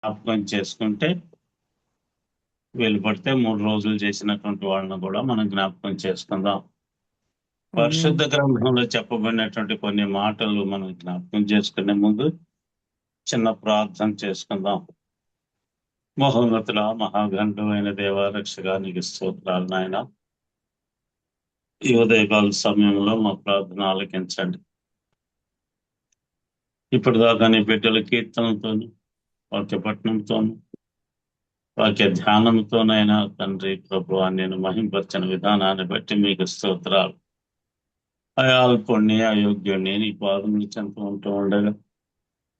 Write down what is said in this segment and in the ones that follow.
జ్ఞాపకం చేసుకుంటే వీలు పడితే 3 రోజులు చేసినటువంటి వాళ్ళని కూడా మనం జ్ఞాపకం చేసుకుందాం. పరిశుద్ధ గ్రంథంలో చెప్పబడినటువంటి కొన్ని మాటలు మనం జ్ఞాపకం చేసుకునే ముందు చిన్న ప్రార్థన చేసుకుందాం. మహోన్నతుల మహాగంధమైన దేవారక్షగా నీకు స్తోత్రాలు నాయన. ఈ ఉదయకాల సమయంలో మా ప్రార్థన ఆలకించండి. ఇప్పటిదాకా నీ బిడ్డల కీర్తనతోను వాక్యపట్నంతోను వాక్య ధ్యానంతోనైనా తండ్రి ప్రభు నేను మహింపరచిన విధానాన్ని బట్టి మీకు స్తోత్రాలు. అయాల్పుణ్ణి అయోగ్యుణ్ణి నీ పాదములు చెంత ఉంటూ ఉండగా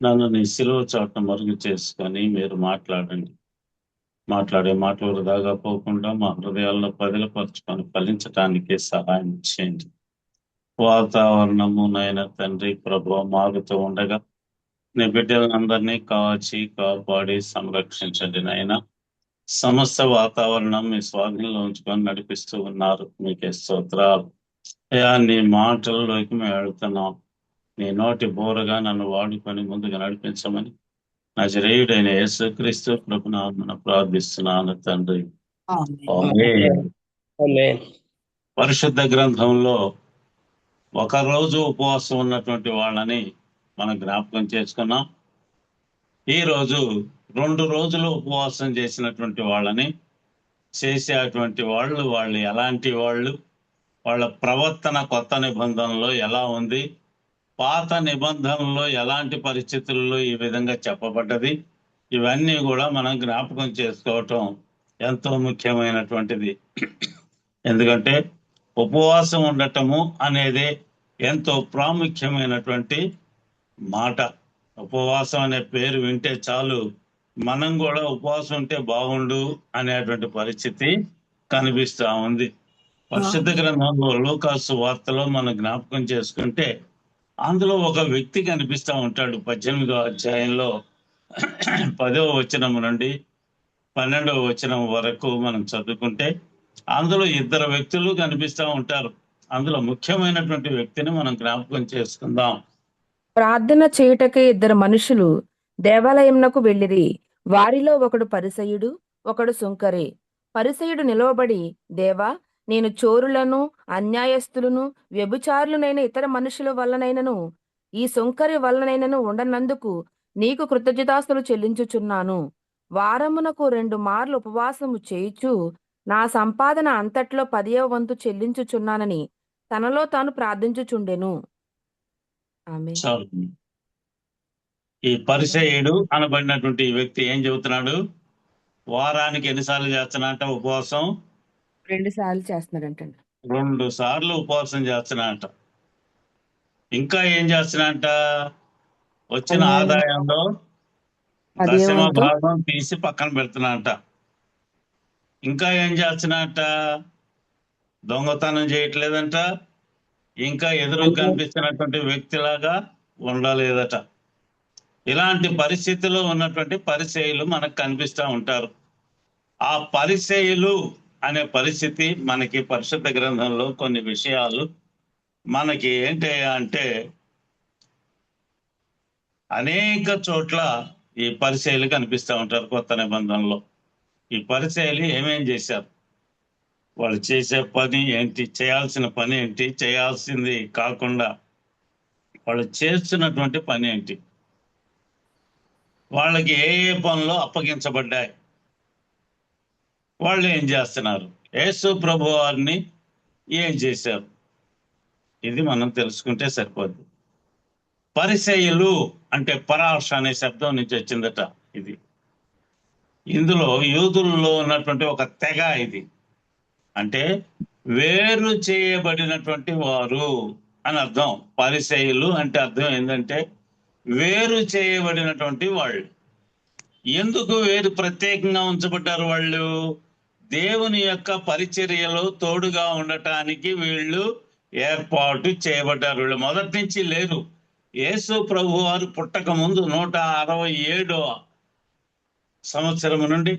నన్ను నీ సిలువ చాట మరుగు చేసుకొని మీరు మాట్లాడండి. మాట్లాడే మాటలు వృధాగా పోకుండా మా హృదయాల్లో పదిలపరుచుకొని ఫలించటానికి సహాయం చేయండి. వాతావరణము నైనా తండ్రి ప్రభు మారుతూ ఉండగా నీ బిడ్డలందరినీ కాచి కాపాడి సంరక్షించండి నాయన. సమస్త వాతావరణం మీ స్వాధీనంలో ఉంచుకొని నడిపిస్తూ ఉన్నారు. మీకే స్తోత్రాలు. అయ్యా నీ మాటలలోకి మేము వెళ్తున్నాం. నీ నోటి బోరగా నన్ను వాడుకొని ముందుగా నడిపించమని నజరేయుడైన యేసుక్రీస్తు ప్రభునామమున ప్రార్థిస్తున్నాను తండ్రి. ఆమేన్. పరిశుద్ధ గ్రంథంలో ఒక రోజు ఉపవాసం ఉన్నటువంటి వాళ్ళని మనం జ్ఞాపకం చేసుకున్నాం. ఈ రోజు 2 రోజులు ఉపవాసం చేసినటువంటి వాళ్ళని, చేసేటువంటి వాళ్ళు ఎలాంటి వాళ్ళు, వాళ్ళ ప్రవర్తన కొత్త నిబంధనలో ఎలా ఉంది, పాత నిబంధనలో ఎలాంటి పరిస్థితుల్లో ఈ విధంగా చెప్పబడ్డది, ఇవన్నీ కూడా మనం జ్ఞాపకం చేసుకోవటం ఎంతో ముఖ్యమైనటువంటిది. ఎందుకంటే ఉపవాసం ఉండటము అనేది ఎంతో ప్రాముఖ్యమైనటువంటి మాట. ఉపవాసం అనే పేరు వింటే చాలు మనం కూడా ఉపవాసం ఉంటే బాగుండు అనేటువంటి పరిస్థితి కనిపిస్తా ఉంది. పరిశుద్ధ గ్రంథంలో లూకాసు వార్తలో మనం జ్ఞాపకం చేసుకుంటే అందులో ఒక వ్యక్తి కనిపిస్తా ఉంటాడు. 18వ అధ్యాయంలో 10వ వచనం నుండి 12వ వచనం వరకు మనం చదువుకుంటే అందులో 2 వ్యక్తులు కనిపిస్తా ఉంటారు. అందులో ముఖ్యమైనటువంటి వ్యక్తిని మనం జ్ఞాపకం చేసుకుందాం. ప్రార్థన చేయుటకే 2 మనుషులు దేవాలయమునకు వెళ్ళిరి. వారిలో ఒకడు పరిసయుడు, ఒకడు సుంకరి. పరిసయుడు నిలవబడి, దేవా, నేను చోరులను, అన్యాయస్తులను, వ్యభిచారులనైన ఇతర మనుషుల వల్లనైనను ఈ సుంకరి వల్లనైనను ఉండనందుకు నీకు కృతజ్ఞతాస్తులు చెల్లించుచున్నాను. వారమునకు 2 మార్లు ఉపవాసము చేయుచు నా సంపాదన అంతట్లో 10వ వంతు చెల్లించుచున్నానని తనలో తాను ప్రార్థించుచుండెను. చాలు. ఈ పరిసయ్యుడు అనబడినటువంటి వ్యక్తి ఏం చెబుతున్నాడు? వారానికి ఎన్నిసార్లు చేస్తున్నాడంట ఉపవాసం? 2 సార్లు చేస్తున్నాడంట. 2 సార్లు ఉపవాసం చేస్తున్నాడంట. ఇంకా ఏం చేస్తున్నాడంట? వచ్చిన ఆదాయంలో 10వ భాగం తీసి పక్కన పెడుతున్నాడంట. ఇంకా ఏం చేస్తున్నాడంట? దొంగతనం చేయట్లేదంట. ఇంకా ఎదురు కనిపిస్తున్నటువంటి వ్యక్తిలాగా ఉండలేదట. ఇలాంటి పరిస్థితిలో ఉన్నటువంటి పరిసయ్యులు మనకు కనిపిస్తూ ఉంటారు. ఆ పరిసయ్యులు అనే పరిస్థితి మనకి పరిశుద్ధ గ్రంథంలో కొన్ని విషయాలు మనకి ఏంటి అంటే అనేక చోట్ల ఈ పరిసయ్యులు కనిపిస్తూ ఉంటారు. కొత్త నిబంధనలో ఈ పరిసయ్యులు ఏమేం చేశారు, వాళ్ళు చేసే పని ఏంటి, చేయాల్సిన పని ఏంటి, చేయాల్సింది కాకుండా వాళ్ళు చేస్తున్నటువంటి పని ఏంటి, వాళ్ళకి ఏ ఏ పనులు అప్పగించబడ్డాయి, వాళ్ళు ఏం చేస్తున్నారు, యేసు ప్రభు వారిని ఏం చేశారు, ఇది మనం తెలుసుకుంటే సరిపోద్ది. పరిసయ్యులు అంటే పరాష అనే శబ్దం నుంచి వచ్చిందట. ఇది ఇందులో యూదుల్లో ఉన్నటువంటి ఒక తెగ. ఇది అంటే వేరు చేయబడినటువంటి వారు అని అర్థం. పరిసయ్యులు అంటే అర్థం ఏంటంటే వేరు చేయబడినటువంటి వాళ్ళు. ఎందుకు వేరు ప్రత్యేకంగా ఉంచబడ్డారు? వాళ్ళు దేవుని యొక్క పరిచర్యలో తోడుగా ఉండటానికి వీళ్ళు ఏర్పాటు చేయబడ్డారు. వీళ్ళు మొదటి నుంచి లేరు. యేసు ప్రభు వారు పుట్టక ముందు 167వ సంవత్సరం నుండి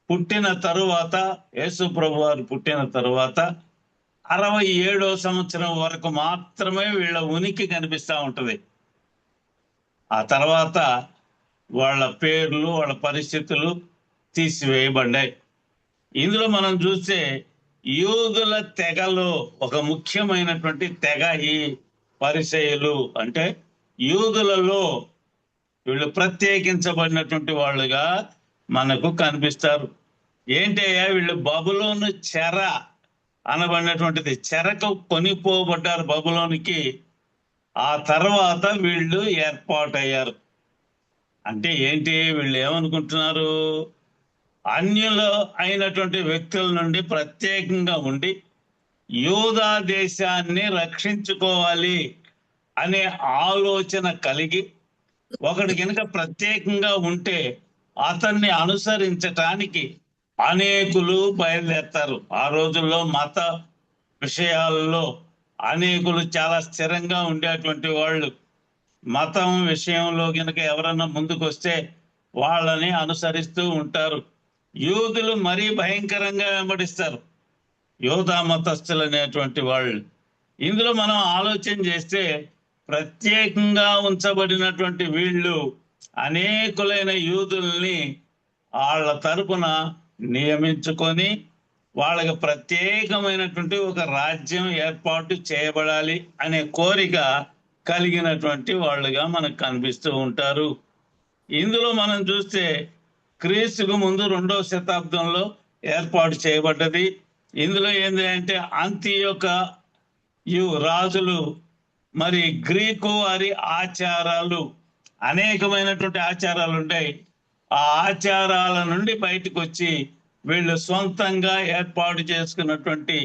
పుట్టిన తరువాత, యేసు ప్రభు వారు పుట్టిన తరువాత 67వ సంవత్సరం వరకు మాత్రమే వీళ్ళ ఉనికి కనిపిస్తూ ఉంటది. ఆ తర్వాత వాళ్ళ పేర్లు, వాళ్ళ పరిస్థితులు తీసివేయబడ్డాయి. ఇందులో మనం చూస్తే యూదుల తెగలో ఒక ముఖ్యమైనటువంటి తెగ ఈ పరిసయ్యులు. అంటే యూదులలో వీళ్ళు ప్రత్యేకించబడినటువంటి వాళ్ళుగా మనకు కనిపిస్తారు. ఏంటయ్యా, వీళ్ళు బబులోను చెర అనబడినటువంటిది, చెరకు కొనిపోబడ్డారు బబులోనికి. ఆ తర్వాత వీళ్ళు ఏర్పాటయ్యారు. అంటే ఏంటి, వీళ్ళు ఏమనుకుంటున్నారు, అన్యులు అయినటువంటి వ్యక్తుల నుండి ప్రత్యేకంగా ఉండి యూదా దేశాన్ని రక్షించుకోవాలి అనే ఆలోచన కలిగి ఒకడు కనుక ప్రత్యేకంగా ఉంటే అతన్ని అనుసరించటానికి అనేకులు బయలుదేరతారు. ఆ రోజుల్లో మత విషయాల్లో అనేకులు చాలా స్థిరంగా ఉండేటువంటి వాళ్ళు. మతం విషయంలో కనుక ఎవరన్నా ముందుకు వస్తే వాళ్ళని అనుసరిస్తూ ఉంటారు. యూదులు మరీ భయంకరంగా వెంబడిస్తారు, యూదా మతస్థులు అనేటువంటి వాళ్ళు. ఇందులో మనం ఆలోచన చేస్తే ప్రత్యేకంగా ఉంచబడినటువంటి వీళ్ళు అనేకులైన యూదుల్ని వాళ్ళ తరపున నియమించుకొని వాళ్ళకి ప్రత్యేకమైనటువంటి ఒక రాజ్యం ఏర్పాటు చేయబడాలి అనే కోరిక కలిగినటువంటి వాళ్ళుగా మనకు కనిపిస్తూ ఉంటారు. ఇందులో మనం చూస్తే క్రీస్తుకు ముందు 2వ శతాబ్దంలో ఏర్పాటు చేయబడ్డది. ఇందులో ఏంటి అంటే అంతియొక రాజులు మరి గ్రీకు వారి ఆచారాలు, అనేకమైనటువంటి ఆచారాలు ఉంటాయి. ఆ ఆచారాల నుండి బయటకు వచ్చి వీళ్ళు సొంతంగా ఏర్పాటు చేసుకున్నటువంటి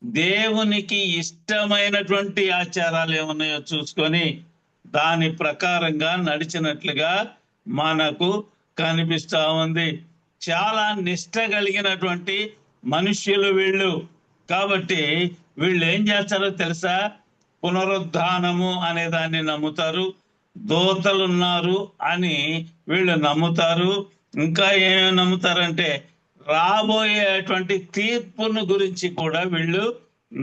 దేవునికి ఇష్టమైనటువంటి ఆచారాలు ఏమున్నాయో చూసుకొని దాని ప్రకారంగా నడిచినట్లుగా మనకు కనిపిస్తా ఉంది. చాలా నిష్ట కలిగినటువంటి మనుష్యులు వీళ్ళు. కాబట్టి వీళ్ళు ఏం చేస్తారో తెలుసా, పునరుద్ధానము అనే దాన్ని నమ్ముతారు, దోతలున్నారు అని వీళ్ళు నమ్ముతారు. ఇంకా ఏమేమి నమ్ముతారంటే రాబోయేటువంటి తీర్పును గురించి కూడా వీళ్ళు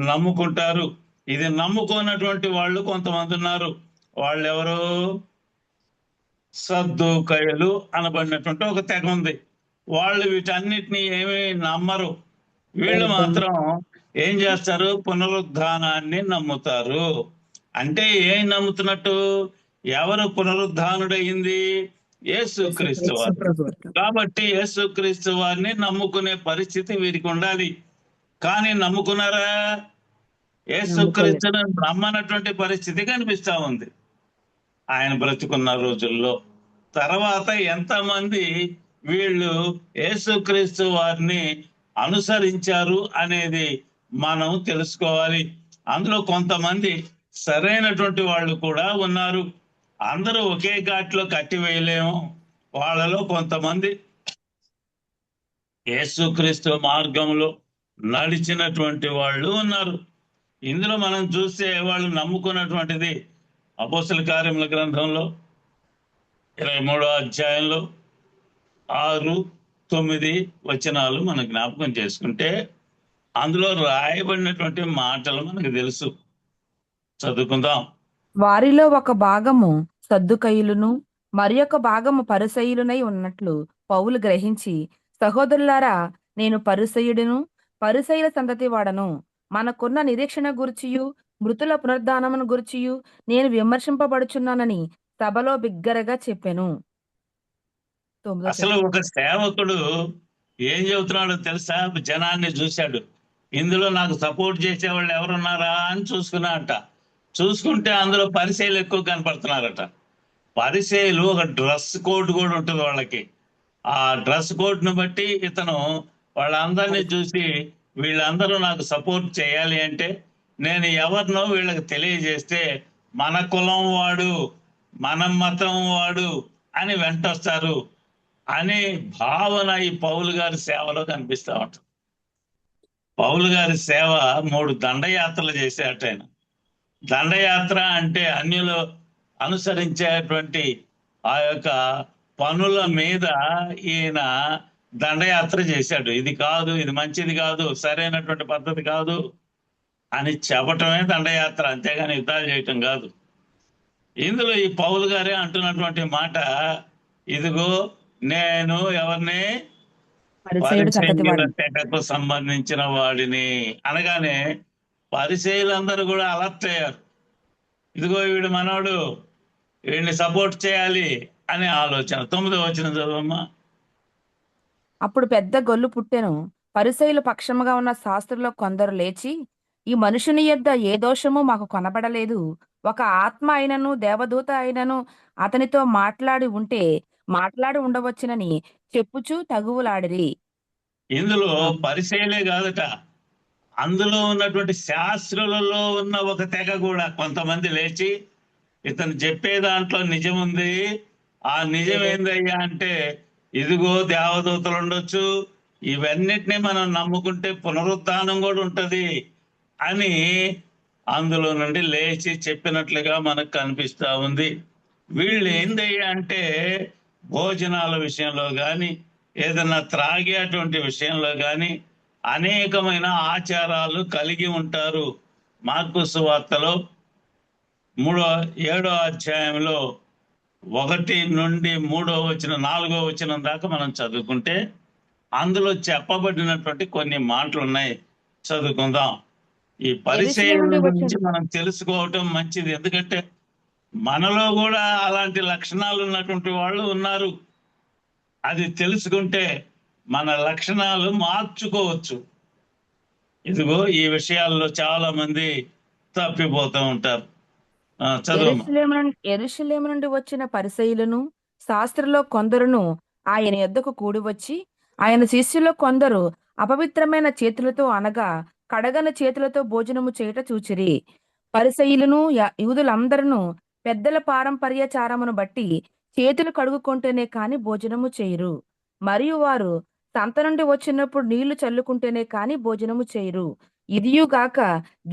నమ్ముకుంటారు. ఇది నమ్ముకున్నటువంటి వాళ్ళు కొంతమంది ఉన్నారు. వాళ్ళు ఎవరు, సద్దూకయులు అనబడినటువంటి ఒక తెగ ఉంది. వాళ్ళు వీటన్నిటిని ఏమీ నమ్మరు. వీళ్ళు మాత్రం ఏం చేస్తారు, పునరుద్ధానాన్ని నమ్ముతారు. అంటే ఏం నమ్ముతున్నట్టు, ఎవరు పునరుద్ధానుడయింది, యేసుక్రీస్తు వారు. కాబట్టి యేసుక్రీస్తు వారిని నమ్ముకునే పరిస్థితి వీరికి ఉండాలి. కానీ నమ్ముకున్నారా, యేసుక్రీస్తుని నమ్మనటువంటి పరిస్థితి కనిపిస్తా ఉంది ఆయన బ్రతుకున్న రోజుల్లో. తర్వాత ఎంతమంది వీళ్ళు యేసుక్రీస్తు వారిని అనుసరించారు అనేది మనం తెలుసుకోవాలి. అందులో కొంతమంది సరైనటువంటి వాళ్ళు కూడా ఉన్నారు. అందరూ ఒకే ఘాట్లో కట్టివేయలేము. వాళ్ళలో కొంతమంది యేసుక్రీస్తు మార్గంలో నడిచినటువంటి వాళ్ళు ఉన్నారు. ఇందులో మనం చూస్తే వాళ్ళు నమ్ముకున్నటువంటిది అపోస్తల కార్యముల గ్రంథంలో 23వ అధ్యాయంలో 6, 9 వచనాలు మనం జ్ఞాపకం చేసుకుంటే అందులో రాయబడినటువంటి మాటలు మనకు తెలుసు. చదువుకుందాం. వారిలో ఒక భాగము సద్దుకయులును మరి ఒక భాగము పరిసయ్యులునై ఉన్నట్లు పౌలు గ్రహించి, సహోదరులారా, నేను పరిసయ్యుడును పరిసయ్యుల సంతతి వాడను. మనకున్న నిరీక్షణ గుర్చియు మృతుల పునరుద్ధానమును గుర్చియు నేను విమర్శింపబడుచున్నానని సభలో బిగ్గరగా చెప్పెను. అసలు ఒక సేవకుడు ఏం చెబుతున్నాడో తెలుసా, జనాన్ని చూశాడు. ఇందులో నాకు సపోర్ట్ చేసే వాళ్ళు ఎవరున్నారా అని చూసుకున్నాడట. చూసుకుంటే అందులో పరిచయలు ఎక్కువ కనపడుతున్నారట. పరిచయలు ఒక డ్రెస్ కోడ్ కూడా ఉంటుంది వాళ్ళకి. ఆ డ్రెస్ కోడ్ ను బట్టి ఇతను వాళ్ళందరినీ చూసి వీళ్ళందరూ నాకు సపోర్ట్ చేయాలి అంటే నేను ఎవరినో వీళ్ళకి తెలియజేస్తే మన కులం వాడు, మన మతం వాడు అని వెంటొస్తారు అనే భావన ఈ పౌలు గారి సేవలో కనిపిస్తా ఉంటుంది. పౌలు గారి సేవ 3 దండయాత్రలు చేసేట ఆయన. దండయాత్ర అంటే అన్యులు అనుసరించేటువంటి ఆ యొక్క పనుల మీద ఈయన దండయాత్ర చేశాడు. ఇది కాదు, ఇది మంచిది కాదు, సరైనటువంటి పద్ధతి కాదు అని చెప్పటమే దండయాత్ర, అంతేగాని యుద్ధాలు చేయటం కాదు. ఇందులో ఈ పౌలు గారే అంటున్నటువంటి మాట ఇదిగో నేను ఎవరిని? పరిసయుడు సంతతి పరిసయ్యుల వాడిని. తెగకు సంబంధించిన వాడిని అనగానే పరిసయ్యులందరూ కూడా అలర్ట్ అయ్యారు. ఇదిగో వీడు మనోడు, వీడిని సపోర్ట్ చేయాలి అనే ఆలోచన. 9వ వచనం చదవమ్మా. అప్పుడు పెద్ద గొల్లు పుట్టెను. పరిసయుల పక్షముగా ఉన్న శాస్త్రుల్లో కొందరు లేచి, ఈ మనుషుని యొద్ద ఏ దోషము మాకు కనబడలేదు. ఒక ఆత్మ అయినను దేవదూత అయినను అతనితో మాట్లాడి ఉండవచ్చునని చెప్పుచూ తగువులాడిరి. ఇందులో ఆ, పరిసయ్యులే కాదట, అందులో ఉన్నటువంటి శాస్త్రులలో ఉన్న ఒక తెగ కూడా కొంతమంది లేచి, ఇతను చెప్పే దాంట్లో నిజం ఉంది, ఆ నిజం ఏందయ్యా అంటే ఇదిగో దేవదూతలు ఉండొచ్చు, ఇవన్నిటినీ మనం నమ్ముకుంటే పునరుద్ధానం కూడా ఉంటది అని అందులో నుండి లేచి చెప్పినట్లుగా మనకు కనిపిస్తా ఉంది. వీళ్ళు ఏందయ్యా అంటే భోజనాల విషయంలో కానీ ఏదైనా త్రాగేటువంటి విషయంలో కానీ అనేకమైన ఆచారాలు కలిగి ఉంటారు. మార్కు సువార్తలో 7వ అధ్యాయంలో 1 నుండి 3వ వచనం 4వ వచనం దాకా మనం చదువుకుంటే అందులో చెప్పబడినటువంటి కొన్ని మాటలు ఉన్నాయి, చదువుకుందాం. ఈ యెరూషలేము పరిచయం నుండి గురించి వచ్చిన మనం తెలుసుకోవటం మంచిది, ఎందుకంటే మనలో కూడా అలాంటి లక్షణాలు ఉన్నటువంటి వాళ్ళు ఉన్నారు. అది తెలుసుకుంటే మన లక్షణాలు మార్చుకోవచ్చు. ఇదిగో ఈ విషయాల్లో చాలా మంది తప్పిపోతూ ఉంటారు. చదువు. యెరూషలేము నుండి వచ్చిన పరిసయ్యులను శాస్త్రులో కొందరును ఆయన యొద్దకు కూడి వచ్చి, ఆయన శిష్యుల్లో కొందరు అపవిత్రమైన చేతులతో అనగా కడగని చేతులతో భోజనము చేయుట చూచిరి. పరిసయ్యులను యూదులందరూ పెద్దల పారంపర్యాచారమును బట్టి చేతులు కడుగుకుంటేనే కాని భోజనము చేయరు. మరియు వారు సంత నుండి వచ్చినప్పుడు నీళ్లు చల్లుకుంటేనే కాని భోజనము చేయరు. ఇదియుగాక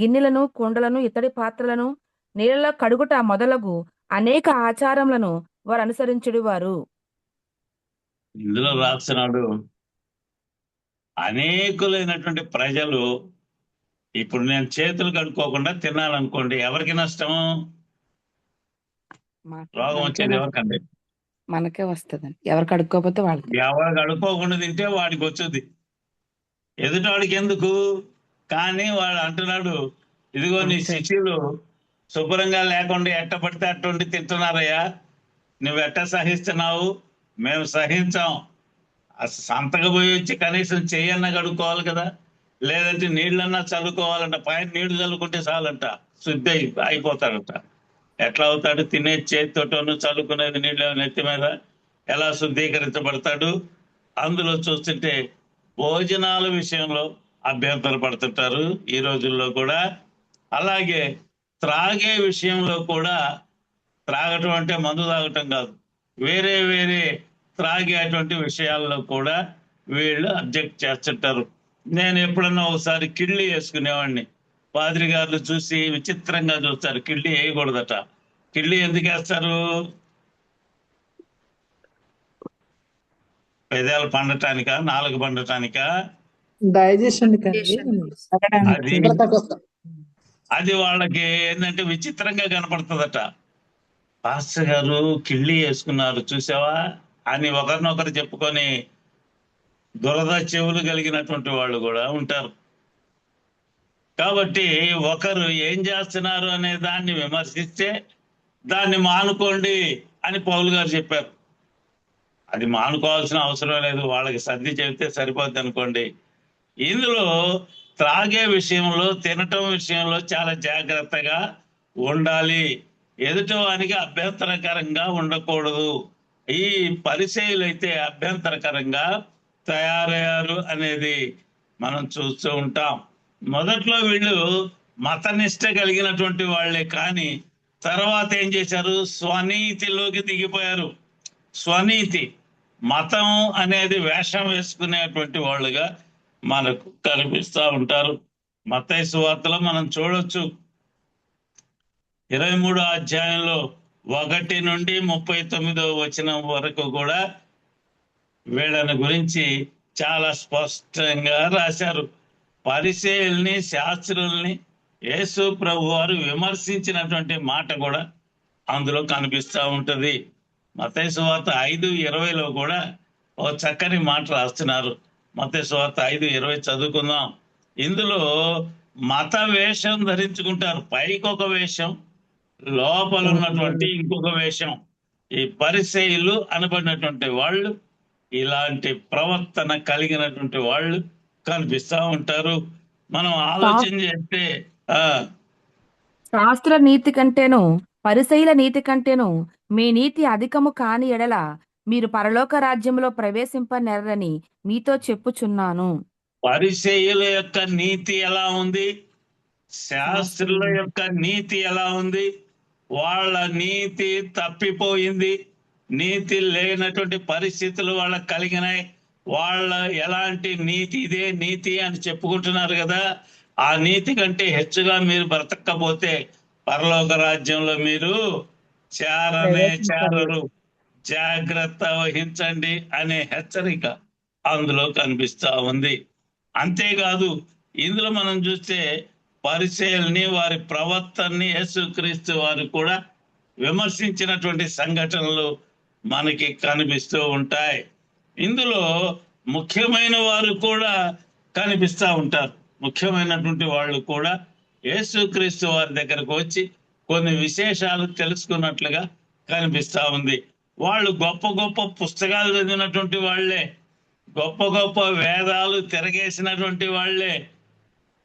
గిన్నెలను, కుండలను, ఇత్తడి పాత్రలను నీళ్ళలో కడుగుట మొదలగు అనేక ఆచారములను వారు అనుసరించుడువారు. ఇందులో రాస్తున్నాడు, అనేకులైనటువంటి ప్రజలు ఇప్పుడు నేను చేతులు కడుక్కోకుండా తిన్నాననుకోండి, ఎవరికి నష్టము? రోగం వచ్చేది ఎవరికండి? మనకే వస్తుందండి. ఎవరు కడుక్కోకపోతే వాళ్ళకి. ఎవరు కడుక్కోకుండా తింటే వాడికి వచ్చుద్ది, ఎదుటివాడికి ఎందుకు? కానీ వాడు అంటున్నాడు, ఇదిగో నీ శిష్యులు శుభ్రంగా లేకుండా ఎట్ట పడితే అటువంటి తింటున్నారయ్యా, నువ్వు ఎట్ట సహిస్తున్నావు? మేము సహించాం. సంతకు పోయి వచ్చి కనీసం చెయ్యన్నా కడుక్కోవాలి కదా, లేదంటే నీళ్ళన్నా చల్లుకోవాలంట. పైన నీళ్లు చల్లుకుంటే చాలంట, శుద్ధి అయిపోతాడంట. ఎట్లా అవుతాడు? తినే చేతితోటను చల్లుకునేది నీళ్ళు నెత్తి మీద ఎలా శుద్ధీకరించబడతాడు? అందులో చూస్తుంటే భోజనాల విషయంలో అభ్యంతర పడుతుంటారు ఈ రోజుల్లో కూడా. అలాగే త్రాగే విషయంలో కూడా, త్రాగటం అంటే మందు తాగటం కాదు, వేరే వేరే త్రాగేటువంటి విషయాల్లో కూడా వీళ్ళు అబ్జెక్ట్ చేస్తుంటారు. నేను ఎప్పుడన్నా ఒకసారి కిళ్ళి వేసుకునేవాడిని, పాదిరి గారు చూసి విచిత్రంగా చూస్తారు. కిళ్ళి వేయకూడదట. కిళ్ళి ఎందుకు వేస్తారు? పెదాలు పండటానికా, నాలుగు పండటానికా? డైజెషన్ అది అది వాళ్ళకి ఏంటంటే విచిత్రంగా కనపడుతుందట. పాస్టర్ గారు కిళ్ళి వేసుకున్నారు చూసావా అని ఒకరినొకరు చెప్పుకొని దురద చెవులు కలిగినటువంటి వాళ్ళు కూడా ఉంటారు. కాబట్టి ఒకరు ఏం చేస్తున్నారు అనే దాన్ని విమర్శిస్తే దాన్ని మానుకోండి అని పౌలు గారు చెప్పారు. అది మానుకోవాల్సిన అవసరం లేదు, వాళ్ళకి సర్ది చెబితే సరిపోద్ది అనుకోండి. ఇందులో త్రాగే విషయంలో, తినటం విషయంలో చాలా జాగ్రత్తగా ఉండాలి. ఎదుటివానికి అభ్యంతరకరంగా ఉండకూడదు. ఈ పరిచయులైతే అభ్యంతరకరంగా తయారయ్యారు అనేది మనం చూస్తూ ఉంటాం. మొదట్లో వీళ్ళు మతనిష్ట కలిగినటువంటి వాళ్ళే, కానీ తర్వాత ఏం చేశారు? స్వనీతిలోకి దిగిపోయారు. స్వనీతి, మతం అనేది వేషం వేసుకునేటువంటి వాళ్ళుగా మనకు కనిపిస్తూ ఉంటారు. మత్తయి సువార్తలో మనం చూడొచ్చు, 23వ అధ్యాయంలో 1 నుండి 39వ వచనం వరకు కూడా వీళ్ళని గురించి చాలా స్పష్టంగా రాశారు. పరిసయ్యుల్ని, శాస్త్రుల్ని యేసు ప్రభు వారు విమర్శించినటువంటి మాట కూడా అందులో కనిపిస్తూ ఉంటది. మత్తయి సువార్త 5:20లో కూడా ఒక చక్కని మాట రాస్తున్నారు. మత్తయి సువార్త 5:20 చదువుకుందాం. ఇందులో మత వేషం ధరించుకుంటారు. పైకి ఒక వేషం, లోపల ఉన్నటువంటి ఇంకొక వేషం. ఈ పరిసయ్యులు అనబడినటువంటి వాళ్ళు ఇలాంటి ప్రవర్తన కలిగినటువంటి వాళ్ళు కనిపిస్తా ఉంటారు. మనం ఆలోచన చేస్తే శాస్త్ర నీతి కంటేను పరిసయ్యుల నీతి కంటేను మీ నీతి అధికము కాని ఎడల మీరు పరలోక రాజ్యంలో ప్రవేశింపనేరని మీతో చెప్పుచున్నాను. పరిసయ్యుల యొక్క నీతి ఎలా ఉంది, శాస్త్రుల యొక్క నీతి ఎలా ఉంది? వాళ్ళ నీతి తప్పిపోయింది. నీతి లేనటువంటి పరిస్థితులు వాళ్ళకి కలిగినాయి. వాళ్ళ ఎలాంటి నీతి, ఇదే నీతి అని చెప్పుకుంటున్నారు కదా. ఆ నీతి కంటే హెచ్చుగా మీరు బ్రతకపోతే పరలోక రాజ్యంలో మీరు చేరనే చేరరు, జాగ్రత్త వహించండి అనే హెచ్చరిక అందులో కనిపిస్తా ఉంది. అంతేకాదు ఇందులో మనం చూస్తే పరిచయల్ని, వారి ప్రవర్తనని యేసుక్రీస్తు వారు కూడా విమర్శించినటువంటి సంఘటనలు మనకి కనిపిస్తూ ఉంటాయి. ఇందులో ముఖ్యమైన వారు కూడా కనిపిస్తూ ఉంటారు. ముఖ్యమైనటువంటి వాళ్ళు కూడా యేసుక్రీస్తు వారి దగ్గరకు వచ్చి కొన్ని విశేషాలు తెలుసుకున్నట్లుగా కనిపిస్తా ఉంది. వాళ్ళు గొప్ప గొప్ప పుస్తకాలు చదివినటువంటి వాళ్ళే, గొప్ప గొప్ప వేదాలు తిరగేసినటువంటి వాళ్ళే.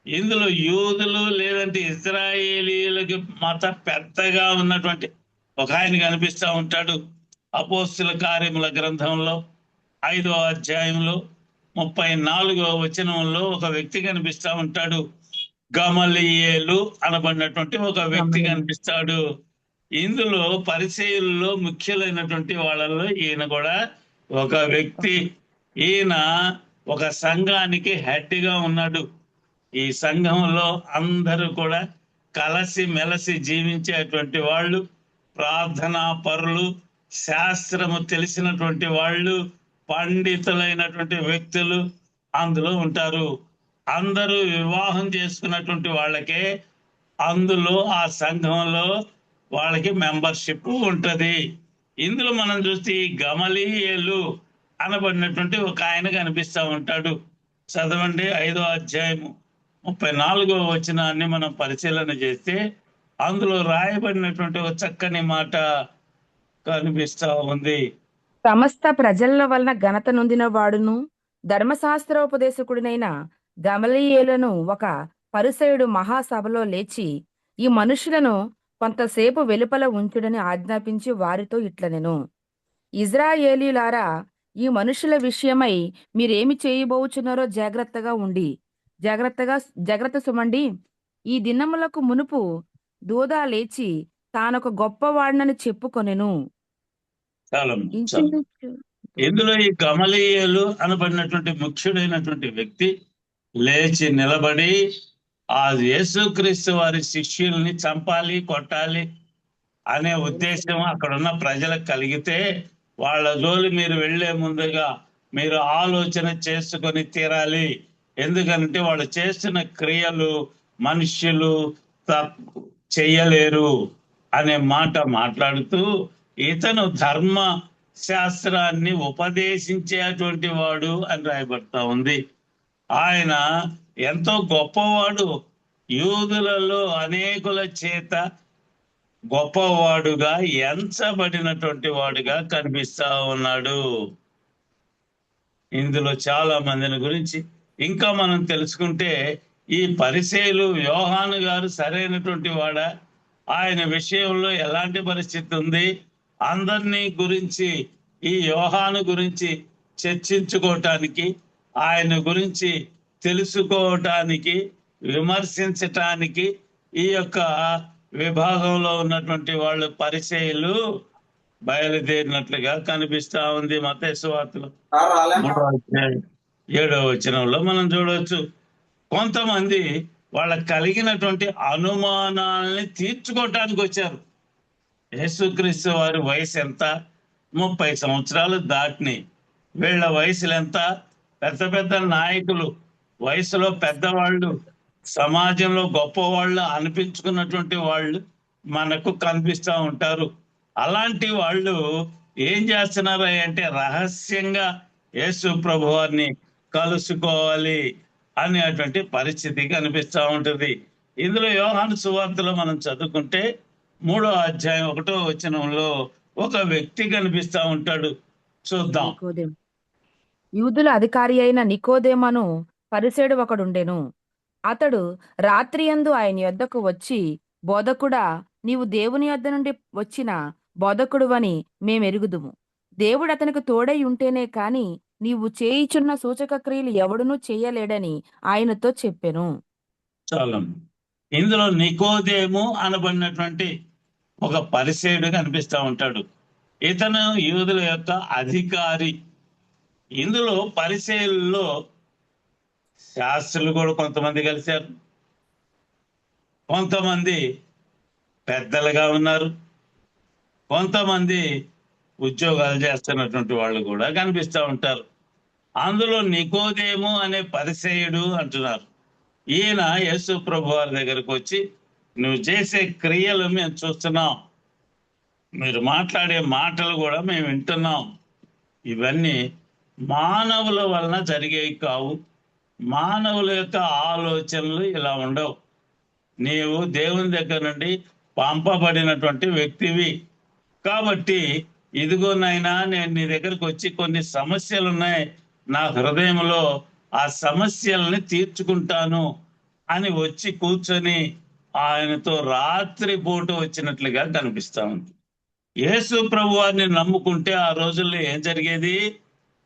ఇందులో యూదులు లేదంటే ఇజ్రాయేలీలకి మత పెద్దగా ఉన్నటువంటి ఒక ఆయన కనిపిస్తా ఉంటాడు. అపోస్తుల కార్యముల గ్రంథంలో 5వ అధ్యాయంలో 34వ వచనంలో ఒక వ్యక్తి కనిపిస్తా ఉంటాడు. గమలీయేలు అనబడినటువంటి ఒక వ్యక్తి కనిపిస్తాడు. ఇందులో పరిచయుల్లో ముఖ్యులైనటువంటి వాళ్ళలో ఈయన కూడా ఒక వ్యక్తి. ఈయన ఒక సంఘానికి హెడ్ గా ఉన్నాడు. ఈ సంఘంలో అందరూ కూడా కలసి మెలసి జీవించేటువంటి వాళ్ళు, ప్రార్థనా పరులు, శాస్త్రము తెలిసినటువంటి వాళ్ళు, పండితులైనటువంటి వ్యక్తులు అందులో ఉంటారు. అందరూ వివాహం చేసుకున్నటువంటి వాళ్ళకే అందులో ఆ సంఘంలో వాళ్ళకి మెంబర్షిప్ ఉంటది. ఇందులో మనం చూస్తే ఈ గమలీయేలు అనబడినటువంటి ఒక ఆయన కనిపిస్తా ఉంటాడు. చదవండి 5వ అధ్యాయము 34వ వచనాన్ని మనం పరిశీలన చేస్తే అందులో రాయబడినటువంటి ఒక చక్కని మాట కనిపిస్తా ఉంది. సమస్త ప్రజల వలన ఘనత నొందిన వాడును ధర్మశాస్త్రోపదేశకుడినైన గమలీయేలును ఒక పరిసయుడు మహాసభలో లేచి ఈ మనుషులను కొంతసేపు వెలుపల ఉంచుడని ఆజ్ఞాపించి వారితో ఇట్లనెను. ఇజ్రాయేలీయులారా, ఈ మనుషుల విషయమై మీరేమి చేయబోచున్నారో జాగ్రత్త సుమండి. ఈ దినములకు మునుపు దూదా లేచి తానొక గొప్పవాడినని చెప్పుకొనెను. ఇందులో ఈ గమలీయేలు అనబడినటువంటి ముఖ్యుడైనటువంటి వ్యక్తి లేచి నిలబడి ఆ యేసుక్రీస్తు వారి శిష్యుల్ని చంపాలి, కొట్టాలి అనే ఉద్దేశం అక్కడున్న ప్రజలకు కలిగితే వాళ్ళ జోలి మీరు వెళ్లే ముందుగా మీరు ఆలోచన చేసుకొని తీరాలి. ఎందుకంటే వాళ్ళు చేస్తున్న క్రియలు మనుష్యులు చెయ్యలేరు అనే మాట మాట్లాడుతూ ఇతను ధర్మ శాస్త్రాన్ని ఉపదేశించేటువంటి వాడు అని రాయబడతా ఉంది. ఆయన ఎంతో గొప్పవాడు, యూదులలో అనేకుల చేత గొప్పవాడుగా ఎంచబడినటువంటి వాడుగా కనిపిస్తా ఉన్నాడు. ఇందులో చాలా మందిని గురించి ఇంకా మనం తెలుసుకుంటే ఈ పరిసయ్యులు యోహాను గారు సరైనటువంటి వాడా, ఆయన విషయంలో ఎలాంటి పరిస్థితి ఉంది, అందరినీ గురించి ఈ యోహాను గురించి చర్చించుకోవటానికి, ఆయన గురించి తెలుసుకోవటానికి, విమర్శించటానికి ఈ యొక్క విభాగంలో ఉన్నటువంటి వాళ్ళు పరిచయులు బయలుదేరినట్లుగా కనిపిస్తా ఉంది. మత్తయి సువార్తలో 7వ వచనంలో మనం చూడవచ్చు. కొంతమంది వాళ్ళకి కలిగినటువంటి అనుమానాలని తీర్చుకోవటానికి వచ్చారు. యేసుక్రీస్తు వారి వయసు ఎంత? 30 సంవత్సరాలు దాటిని. వీళ్ళ వయసులు ఎంత? పెద్ద పెద్ద నాయకులు, వయసులో పెద్దవాళ్ళు, సమాజంలో గొప్పవాళ్ళు అనిపించుకున్నటువంటి వాళ్ళు మనకు కనిపిస్తూ ఉంటారు. అలాంటి వాళ్ళు ఏం చేస్తున్నారు అంటే రహస్యంగా యేసు ప్రభు వారిని కలుసుకోవాలి అనేటువంటి పరిస్థితి కనిపిస్తా ఉంటుంది. ఇందులో యోహాను సువార్తలో మనం చదువుకుంటే 3వ అధ్యాయం 1వ వచనంలో ఒక వ్యక్తి కనిపిస్తా ఉంటాడు. చూద్దాం. నికోదేము. యూదుల అధికారి అయిన నికోదేమను పరిసేడు ఒకడుండెను. అతడు రాత్రియందు ఆయన యొద్దకు వచ్చి, బోధకుడా, నీవు దేవుని యొద్ద నుండి వచ్చిన బోధకుడువని మేమెరుగుదుము. దేవుడు అతనికి తోడై ఉంటేనే కాని నీవు చేయుచున్న సూచక క్రియలు ఎవడునూ చేయలేడని ఆయనతో చెప్పెను. చాలా. ఇందులో నికోదేము అనబడినటువంటి ఒక పరిసేయుడు కనిపిస్తా ఉంటాడు. ఇతను యూదుల యొక్క అధికారి. ఇందులో పరిసేయుల్లో శాస్త్రులు కూడా కొంతమంది కలిశారు, కొంతమంది పెద్దలుగా ఉన్నారు, కొంతమంది ఉద్యోగాలు చేస్తున్నటువంటి వాళ్ళు కూడా కనిపిస్తూ ఉంటారు. అందులో నికోదేము అనే పరిసేయుడు అంటున్నారు. ఈయన యేసు ప్రభు వారి దగ్గరకు వచ్చి, నువ్వు చేసే క్రియలు మేము చూస్తున్నాం, మీరు మాట్లాడే మాటలు కూడా మేము వింటున్నాం, ఇవన్నీ మానవుల వలన జరిగేవి కావు, మానవుల యొక్క ఆలోచనలు ఇలా ఉండవు, నీవు దేవుని దగ్గర నుండి పంపబడినటువంటి వ్యక్తివి. కాబట్టి ఇదిగోనైనా నేను నీ దగ్గరకు వచ్చి కొన్ని సమస్యలు ఉన్నాయి నా హృదయంలో, ఆ సమస్యల్ని తీర్చుకుంటాను అని వచ్చి కూర్చొని ఆయనతో రాత్రి పూట వచ్చినట్లుగా కనిపిస్తా ఉంది. యేసు ప్రభు వారిని నమ్ముకుంటే ఆ రోజుల్లో ఏం జరిగేది?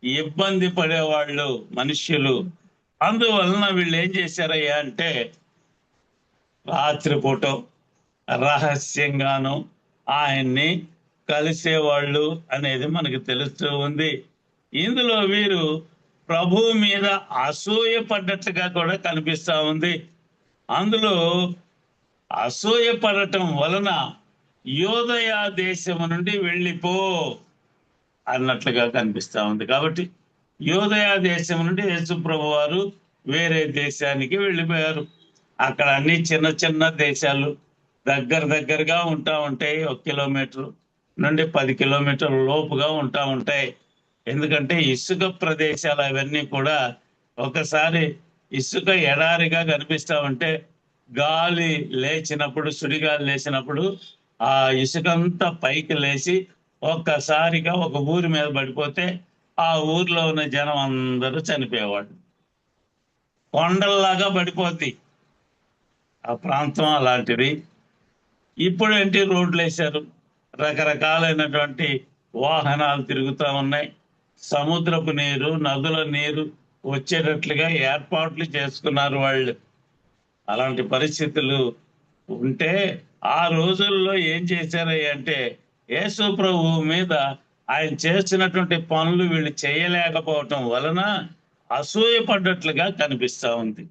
ఇబ్బంది పడేవాళ్ళు మనుష్యులు. అందువలన వీళ్ళు ఏం చేశారయ్యా అంటే రాత్రిపూట రహస్యంగాను ఆయన్ని కలిసేవాళ్ళు అనేది మనకి తెలుస్తూ ఉంది. ఇందులో వీరు ప్రభువు మీద అసూయ పడ్డట్లుగా కూడా కనిపిస్తా ఉంది. అందులో అసూయ పడటం వలన యోదయ దేశము నుండి వెళ్ళిపో అన్నట్లుగా కనిపిస్తా ఉంది. కాబట్టి యోదయ దేశం నుండి యేసు ప్రభు వారు వేరే దేశానికి వెళ్ళిపోయారు. అక్కడ అన్ని చిన్న చిన్న దేశాలు దగ్గరగా ఉంటా ఉంటాయి. 1 కిలోమీటర్ నుండి 10 కిలోమీటర్ల లోపుగా ఉంటా ఉంటాయి. ఎందుకంటే ఇసుక ప్రదేశాలు అవన్నీ కూడా ఒకసారి ఇసుక ఎడారిగా కనిపిస్తా ఉంటే గాలి లేచినప్పుడు, సుడిగాలి లేచినప్పుడు ఆ ఇసుకంతా పైకి లేచి ఒక్కసారిగా ఒక ఊరి మీద పడిపోతే ఆ ఊర్లో ఉన్న జనం అందరూ చనిపోయేవాళ్ళు. కొండల్లాగా పడిపోద్ది ఆ ప్రాంతం అలాంటిది. ఇప్పుడు ఏంటి, రోడ్లు వేశారు, రకరకాలైనటువంటి వాహనాలు తిరుగుతూ ఉన్నాయి, సముద్రపు నీరు, నదుల నీరు వచ్చేటట్లుగా ఏర్పాట్లు చేసుకున్నారు వాళ్ళు. అలాంటి పరిస్థితులు ఉంటే ఆ రోజుల్లో ఏం చేశారయ్య అంటే యేసు ప్రభు మీద ఆయన చేస్తున్నటువంటి పనులు వీళ్ళు చేయలేకపోవటం వలన అసూయ పడ్డట్లుగా కనిపిస్తా ఉంది.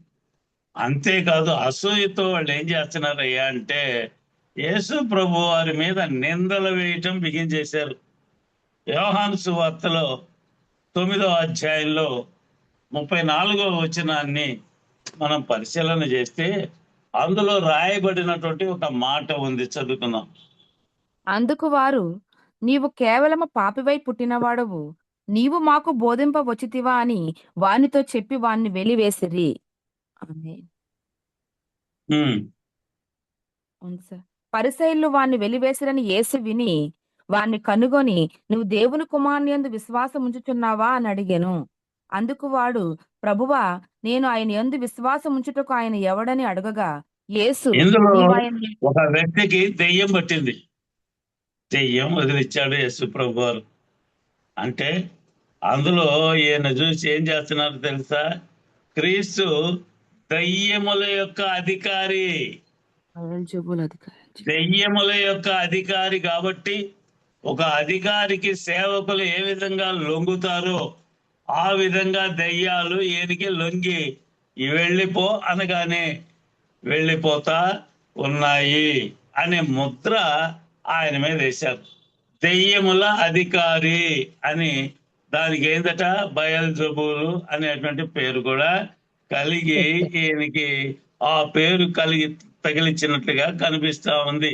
అంతేకాదు అసూయతో వాళ్ళు ఏం చేస్తున్నారయ్యా అంటే యేసు ప్రభు వారి మీద నిందలు వేయటం బిగించేశారు. యోహాను సువార్తలో 9వ అధ్యాయంలో 34వ వచనాన్ని మనం పరిశీలన చేస్తే అందులో రాయబడినటువంటి ఒక మాట ఉంది, చదువుకుందాం. అందుకు వారు, నీవు కేవలము పాపివై పుట్టినవాడవు, నీవు మాకు బోధింపవచ్చితివా అని వానితో చెప్పి వాణ్ణి వెలివేసిరి. ఆమేన్. ఉమ్, అవును సార్. పరిసయ్యులు వాణ్ణి వెలివేసిరని యేసు విని వాణ్ణి కనుగొని, నువ్వు దేవుని కుమారుని యందు విశ్వాసం ఉంచుచున్నావా అని అడిగెను. అందుకు వాడు, ప్రభువా, నేను ఆయన యందు విశ్వాసం ఉంచుటకు ఆయన ఎవడని అడగగా, యేసు, ఇందులో నీవు ఆయన ఒక వ్యక్తికి దెయ్యం పట్టింది. దెయ్యం వదిలిచ్చాడు యేసు ప్రభు వారు. అంటే అందులో ఈయన చూసి ఏం చేస్తున్నారు తెలుసా? క్రీస్తు దయ్యముల యొక్క అధికారి, బయల్జెబూలు అధికారి. దెయ్యముల యొక్క అధికారి. కాబట్టి ఒక అధికారికి సేవకులు ఏ విధంగా లొంగుతారో ఆ విధంగా దెయ్యాలు ఈయనకి లొంగి వెళ్ళిపో అనగానే వెళ్ళిపోతా ఉన్నాయి అనే ముద్ర ఆయన మీద వేశారు. దెయ్యముల అధికారి అని దానికి ఏందట, బయల్జెబూలు అనేటువంటి పేరు కూడా కలిగి ఈయనకి ఆ పేరు కలిగి తగిలించినట్లుగా కనిపిస్తా ఉంది.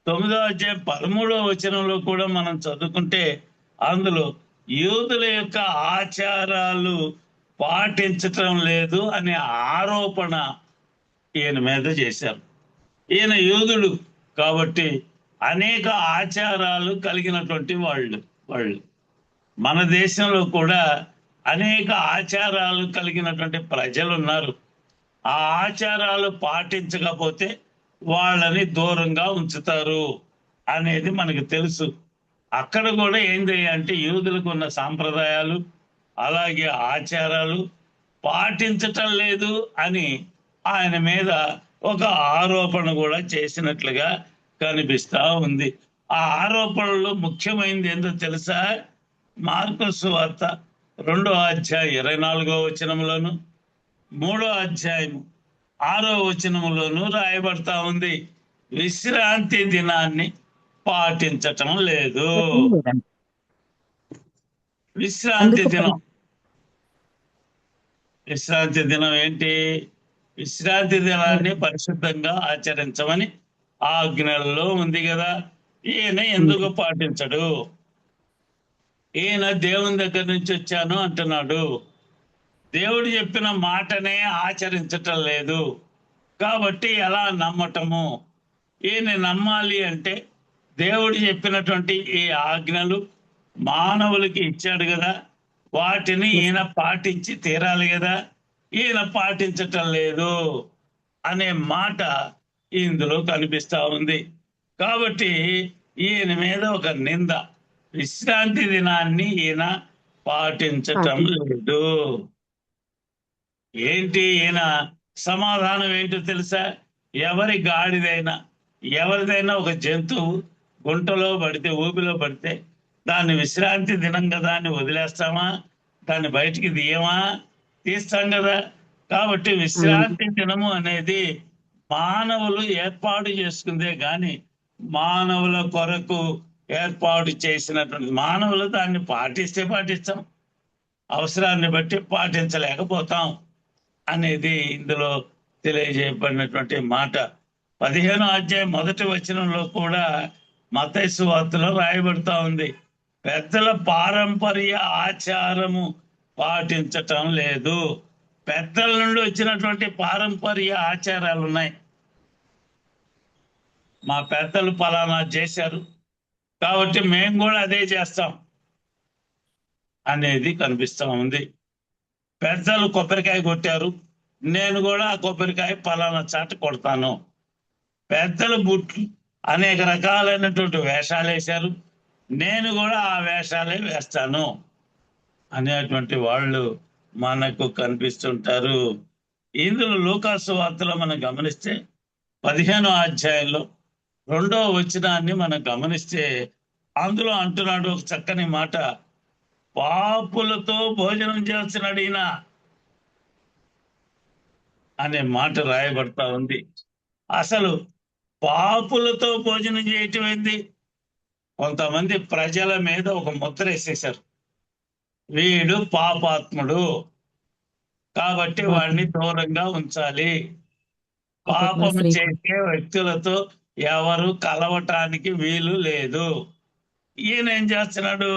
9వ అధ్యాయం 13వ వచనంలో కూడా మనం చదువుకుంటే అందులో యూదుల యొక్క ఆచారాలు పాటించటం లేదు అనే ఆరోపణ ఈయన మీద చేశారు. ఈయన యూదుడు కాబట్టి అనేక ఆచారాలు కలిగినటువంటి వాళ్ళు మన దేశంలో కూడా అనేక ఆచారాలు కలిగినటువంటి ప్రజలు ఉన్నారు. ఆ ఆచారాలు పాటించకపోతే వాళ్ళని దూరంగా ఉంచుతారు అనేది మనకు తెలుసు. అక్కడ కూడా ఏంటి అంటే యూదులకు ఉన్న సాంప్రదాయాలు అలాగే ఆచారాలు పాటించటం లేదు అని ఆయన మీద ఒక ఆరోపణ కూడా చేసినట్లుగా కనిపిస్తా ఉంది. ఆ ఆరోపణలో ముఖ్యమైనది ఏంటో తెలుసా? మార్కు సువార్త 2వ అధ్యాయం 24వ వచనంలోను 3వ అధ్యాయం 6వ వచనంలోను రాయబడతా ఉంది, విశ్రాంతి దినాన్ని పాటించటం లేదు. విశ్రాంతి దినం విశ్రాంతి దినం ఏంటి? విశ్రాంతి దినాన్ని పరిశుద్ధంగా ఆచరించమని ఆజ్ఞల్లో ఉంది కదా. ఈయన ఎందుకు పాటించడు? ఈయన దేవుని దగ్గర నుంచి వచ్చాను అంటున్నాడు. దేవుడు చెప్పిన మాటనే ఆచరించటం లేదు కాబట్టి ఎలా నమ్మటము? ఈయన నమ్మాలి అంటే దేవుడు చెప్పినటువంటి ఈ ఆజ్ఞలు మానవులకి ఇచ్చాడు కదా, వాటిని ఈయన పాటించి తీరాలి కదా. ఈయన పాటించటం లేదు అనే మాట ఇందులో కనిపిస్తా ఉంది. కాబట్టి ఈయన మీద ఒక నింద, విశ్రాంతి దినాన్ని ఈయన పాటించటం లేదు. ఏంటి ఈయన సమాధానం ఏంటో తెలుసా? ఎవరి గాడిదైనా ఎవరిదైనా ఒక జంతువు గుంటలో పడితే ఊపిలో పడితే దాన్ని విశ్రాంతి దినం కదా అని వదిలేస్తామా? దాన్ని బయటికి తీస్తాం కదా. కాబట్టి విశ్రాంతి దినము అనేది మానవులు ఏర్పాటు చేసుకుందే గాని మానవుల కొరకు ఏర్పాటు చేసినటువంటి, మానవులు దాన్ని పాటిస్తే పాటిస్తాం, అవసరాన్ని బట్టి పాటించలేకపోతాం అనేది ఇందులో తెలియజేయబడినటువంటి మాట. 15వ అధ్యాయం 1వ వచనంలో కూడా మత్తయి సువార్తలో రాయబడతా ఉంది, పెద్దల పారంపర్య ఆచారము పాటించటం లేదు. పెద్దల నుండి వచ్చినటువంటి పారంపర్య ఆచారాలు ఉన్నాయి. మా పెద్దలు ఫలానా చేశారు కాబట్టి మేము కూడా అదే చేస్తాం అనేది కనిపిస్తా ఉంది. పెద్దలు కొబ్బరికాయ కొట్టారు, నేను కూడా ఆ కొబ్బరికాయ ఫలానా చాట కొడతాను. పెద్దలు బుట్లు అనేక రకాలైనటువంటి వేషాలు వేశారు, నేను కూడా ఆ వేషాలే వేస్తాను అనేటువంటి వాళ్ళు మనకు కనిపిస్తుంటారు. ఇందులో లూకాసు వార్తలో మనం గమనిస్తే 15వ అధ్యాయంలో 2వ వచనాన్ని మనం గమనిస్తే అందులో అంటున్నాడు ఒక చక్కని మాట, పాపులతో భోజనం చేస్తున్నాడు ఈయన అనే మాట రాయబడతా ఉంది. అసలు పాపులతో భోజనం చేయటం ఏంది? కొంతమంది ప్రజల మీద ఒక ముద్ర వేసేశారు, వీడు పాపాత్ముడు కాబట్టి వాడిని దూరంగా ఉంచాలి, పాపం చేసే వ్యక్తులతో ఎవరు కలవటానికి వీలు లేదు. ఈయన ఏం చేస్తున్నాడు?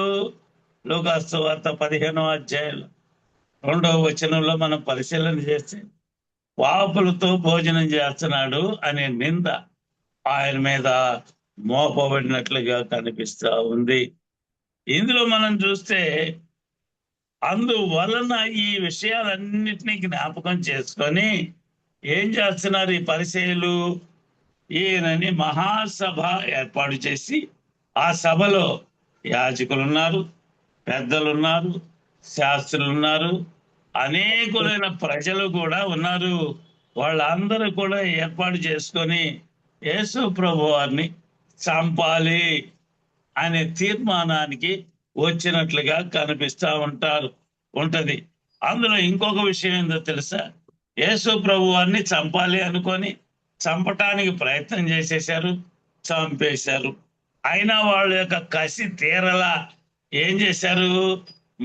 లూకాసు వార్త 15వ అధ్యాయంలో 2వ వచనంలో మనం పరిశీలన చేస్తే పాపులతో భోజనం చేస్తున్నాడు అనే నింద ఆయన మీద మోపబడినట్లుగా కనిపిస్తా ఉంది. ఇందులో మనం చూస్తే అందువలన ఈ విషయాలన్నిటినీ జ్ఞాపకం చేసుకొని ఏం చేస్తున్నారు ఈ పరిసయ్యులు? ఈయనని మహాసభ ఏర్పాటు చేసి ఆ సభలో యాజకులు ఉన్నారు, పెద్దలు ఉన్నారు, శాస్త్రులు ఉన్నారు, అనేకులైన ప్రజలు కూడా ఉన్నారు. వాళ్ళందరూ కూడా ఏర్పాటు చేసుకొని యేసు ప్రభు వారిని చంపాలి అనే తీర్మానానికి వచ్చినట్లుగా కనిపిస్తా ఉంటది. అందులో ఇంకొక విషయం ఏందో తెలుసా? యేసు ప్రభు వారిని చంపాలి అనుకొని చంపటానికి ప్రయత్నం చేసేశారు, చంపేశారు. అయినా వాళ్ళ యొక్క కసి తీరలా ఏం చేశారు?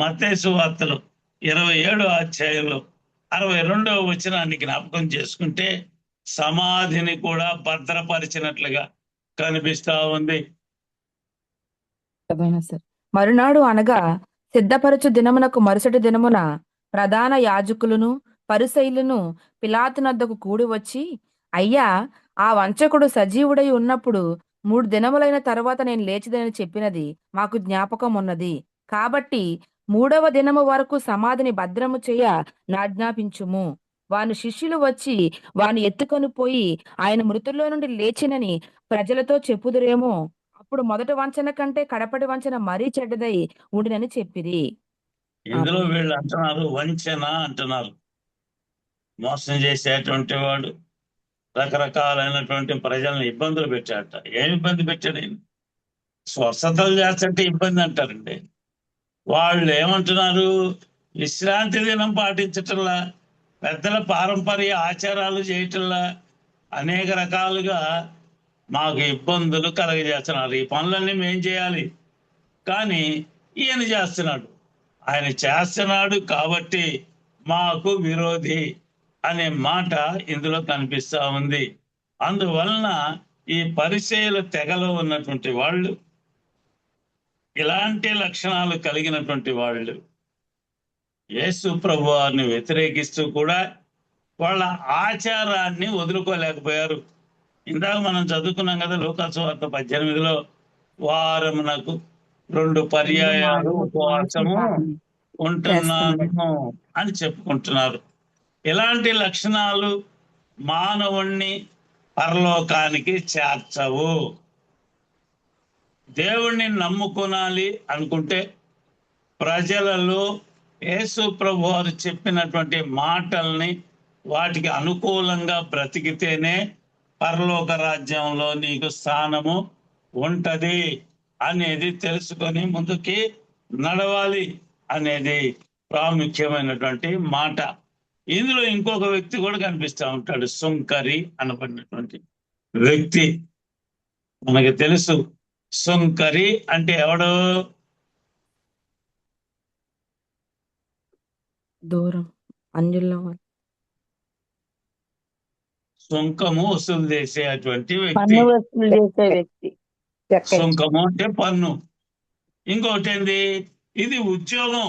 మత్తయి సువార్తలో 27వ అధ్యాయంలో 62వ వచనాన్ని జ్ఞాపకం చేసుకుంటే సమాధిని కూడా భద్రపరిచినట్లుగా కనిపిస్తా ఉంది. మరునాడు అనగా సిద్ధపరచు దినమునకు మరుసటి దినమున ప్రధాన యాజకులను పరిసయ్యులను పిలాతునొద్దకు కూడి వచ్చి, అయ్యా, ఆ వంచకుడు సజీవుడై ఉన్నప్పుడు 3 దినములైన తరువాత నేను లేచిదని చెప్పినది మాకు జ్ఞాపకం ఉన్నది. కాబట్టి 3వ దినము వరకు సమాధిని భద్రము చేయ నాజ్ఞాపించుము. వాని శిష్యులు వచ్చి వాని ఎత్తుకొని పోయి ఆయన మృతుల్లో నుండి లేచినని ప్రజలతో చెప్పుదురేమో. అప్పుడు మొదటి వంచన కంటే కడపటి వంచన మరీ చెడ్డదై ఉండినని చెప్పిరి. ఇందులో ఆమేన్. వీళ్ళు అంటున్నారు వంచన అంటున్నారు. మోసం చేసేటువంటి వాడు రకరకాలైనటువంటి ప్రజల్ని ఇబ్బందులు పెట్టాట. ఏం ఇబ్బంది పెట్టాడు ఈయన? స్వస్థతలు చేస్తుంటే ఇబ్బంది అంటారండి. వాళ్ళు ఏమంటున్నారు? విశ్రాంతి దినం పాటించటంలా, పెద్దల పారంపర్య ఆచారాలు చేయటంలా, అనేక రకాలుగా మాకు ఇబ్బందులు కలగజేస్తున్నారు. ఈ పనులన్నీ మేం చేయాలి, కానీ ఈయన చేస్తున్నాడు. ఆయన చేస్తున్నాడు కాబట్టి మాకు విరోధి అనే మాట ఇందులో కనిపిస్తా ఉంది. అందువలన ఈ పరిచయుల తెగలో ఉన్నటువంటి వాళ్ళు, ఇలాంటి లక్షణాలు కలిగినటువంటి వాళ్ళు యేసు ప్రభువారిని వ్యతిరేకిస్తూ కూడా వాళ్ళ ఆచారాన్ని వదులుకోలేకపోయారు. ఇందాక మనం చదువుకున్నాం కదా, లూకా సువార్త 18లో వారమునకు 2 పర్యాయాలు ఉపవాసము ఉంటున్నాను అని చెప్పుకుంటున్నారు. ఇలాంటి లక్షణాలు మానవుణ్ణి పరలోకానికి చేర్చవు. దేవుణ్ణి నమ్ముకోనాలి అనుకుంటే ప్రజలలో యేసు ప్రభు వారు చెప్పినటువంటి మాటల్ని వాటికి అనుకూలంగా బ్రతికితేనే పరలోక రాజ్యంలో నీకు స్థానము ఉంటది అనేది తెలుసుకొని ముందుకి నడవాలి అనేది ప్రాముఖ్యమైనటువంటి మాట. ఇందులో ఇంకొక వ్యక్తి కూడా కనిపిస్తూ ఉంటాడు, సుంకరి అనబడినటువంటి వ్యక్తి. మనకి తెలుసు సుంకరి అంటే ఎవడు? దూరం అన్యుల్లో సుంకము వసూలు చేసేటువంటి వ్యక్తి. పన్ను వసూలు చేసే వ్యక్తి. సుంకము అంటే పన్ను. ఇంకోటి ఏంది? ఇది ఉద్యోగం.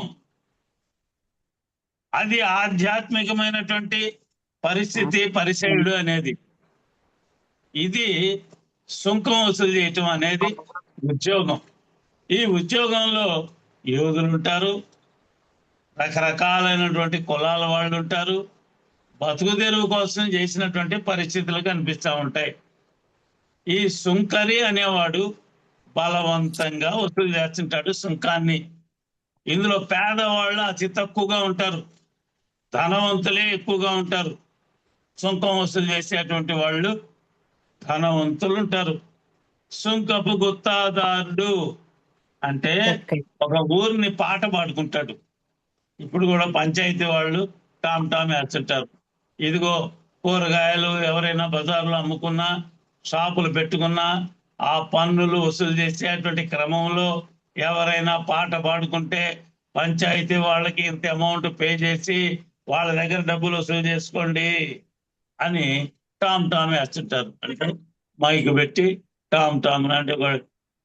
అది ఆధ్యాత్మికమైనటువంటి పరిస్థితి, పరిచయుడు అనేది. ఇది సుంకం వసూలు చేయటం అనేది ఉద్యోగం. ఈ ఉద్యోగంలో యోధులు ఉంటారు, రకరకాలైనటువంటి కులాల వాళ్ళు ఉంటారు. బతుకు తెరువు కోసం చేసినటువంటి పరిస్థితులు కనిపిస్తూ ఉంటాయి. ఈ సుంకరి అనేవాడు బలవంతంగా వసూలు చేస్తుంటాడు సుంకాన్ని. ఇందులో పేదవాళ్ళు అతి తక్కువగా ఉంటారు, ధనవంతులే ఎక్కువగా ఉంటారు. సుంకం వసూలు చేసేటువంటి వాళ్ళు ధనవంతులు ఉంటారు. సుంకపు గుత్తాదారుడు అంటే ఒక ఊరిని పాట పాడుకుంటాడు. ఇప్పుడు కూడా పంచాయతీ వాళ్ళు టామ్ టామ్ వేస్తుంటారు. ఇదిగో కూరగాయలు ఎవరైనా బజార్లో అమ్ముకున్నా, షాపులు పెట్టుకున్నా, ఆ పన్నులు వసూలు చేసేటువంటి క్రమంలో ఎవరైనా పాట పాడుకుంటే పంచాయతీ వాళ్ళకి ఇంత అమౌంట్ పే చేసి వాళ్ళ దగ్గర డబ్బులు వసూలు చేసుకోండి అని టామ్ టామ్ వేస్తుంటారు. అంటే మైక్ పెట్టి టామ్ టామ్ అంటే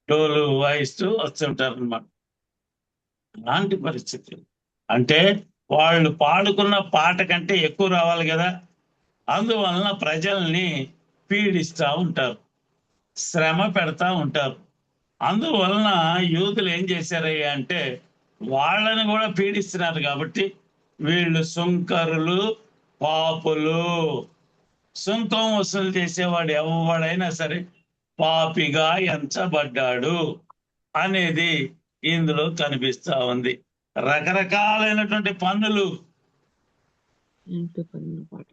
డోలు వాయిస్తూ వస్తుంటారు అన్నమాట. అలాంటి పరిస్థితి అంటే వాళ్ళు పాడుకున్న పాట కంటే ఎక్కువ రావాలి కదా. అందువలన ప్రజల్ని పీడిస్తూ ఉంటారు, శ్రమ పెడతా ఉంటారు. అందువలన యూతులు ఏం చేశారయ్యా అంటే వాళ్ళని కూడా పీడిస్తున్నారు కాబట్టి వీళ్ళు సుంకరులు, పాపులు. సుంకం వసూలు చేసేవాడు ఎవడైనా సరే పాపిగా ఎంచబడ్డాడు అనేది ఇందులో కనిపిస్తా ఉంది. రకరకాలైనటువంటి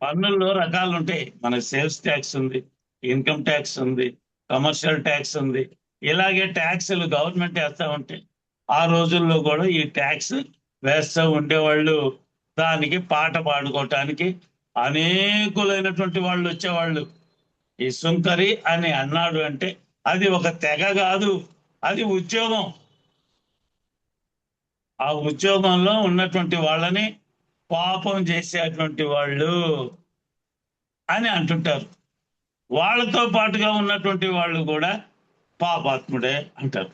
పన్నుల్లో రకాలు ఉంటాయి. మనకి సేల్స్ ట్యాక్స్ ఉంది, ఇన్కమ్ ట్యాక్స్ ఉంది, కమర్షియల్ ట్యాక్స్ ఉంది. ఇలాగే ట్యాక్సులు గవర్నమెంట్ వేస్తూ ఉంటాయి. ఆ రోజుల్లో కూడా ఈ ట్యాక్స్ వేస్తూ ఉండేవాళ్ళు. దానికి పాట పాడుకోవటానికి అనేకులైనటువంటి వాళ్ళు వచ్చేవాళ్ళు. ఈ సుంకరి అని అన్నాడు అంటే అది ఒక తెగ కాదు, అది ఉద్యోగం. ఆ ఉద్యోగంలో ఉన్నటువంటి వాళ్ళని పాపం చేసేటువంటి వాళ్ళు అని అంటుంటారు. వాళ్ళతో పాటుగా ఉన్నటువంటి వాళ్ళు కూడా పాపాత్ముడే అంటారు.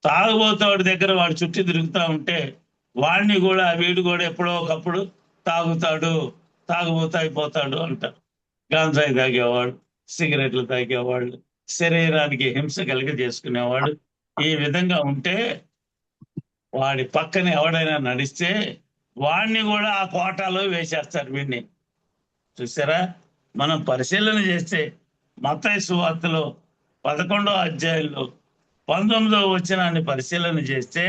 తాగుబోతాడు దగ్గర వాడు చుట్టూ తిరుగుతూ ఉంటే వాడిని కూడా వీడు కూడా ఎప్పుడో ఒకప్పుడు తాగుతాడు, తాగుబోతూ అయిపోతాడు అంటారు. గాంజాయి తాగేవాడు, సిగరెట్లు తాగేవాళ్ళు, శరీరానికి హింస చేసుకునేవాడు ఈ విధంగా ఉంటే వాడి పక్కన ఎవడైనా నడిస్తే వాడిని కూడా ఆ కోటాలో వేసేస్తారు వీడిని. చూసారా? మనం పరిశీలన చేస్తే మత్తయి సువార్తలో 11వ అధ్యాయంలో 19వ వచనాన్ని పరిశీలన చేస్తే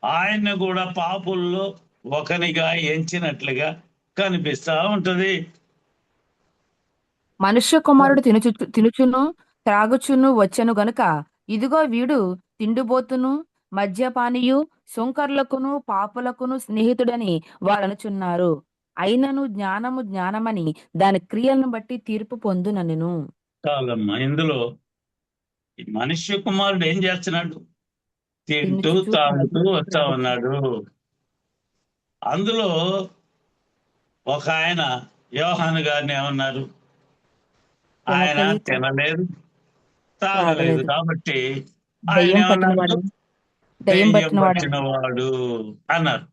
ఆయన్ని కూడా పాపుల్లో ఒకనిగా ఎంచినట్లుగా కనిపిస్తా ఉంటది. మనుష్య కుమారుడు తినుచును త్రాగుచును వచ్చెను గనుక ఇదిగో వీడు తిండిబోతును మద్యపానియు సుంకర్లకును పాపులకును స్నేహితుడని వారనుచున్నారు. అయినను జ్ఞానము జ్ఞానమని దాని క్రియలను బట్టి తీర్పు పొందుననెను. చాలమ్మా. ఇందులో ఈ మనుష్య కుమారుడు ఏం చేస్తున్నాడు? తింటూ తినుచుచు తాగుతూ వస్తా త్రాగుచు. ఉన్నాడు. అందులో ఒక ఆయన యోహాను గారిని ఏమన్నారు? ఆయన తినలేదు తాగలేదు కాబట్టి ఆయన దయ్యం ఏమన్నారు? పట్టినవాడు దెయ్యం పట్టినవాడు పట్టినవాడు అన్నారు.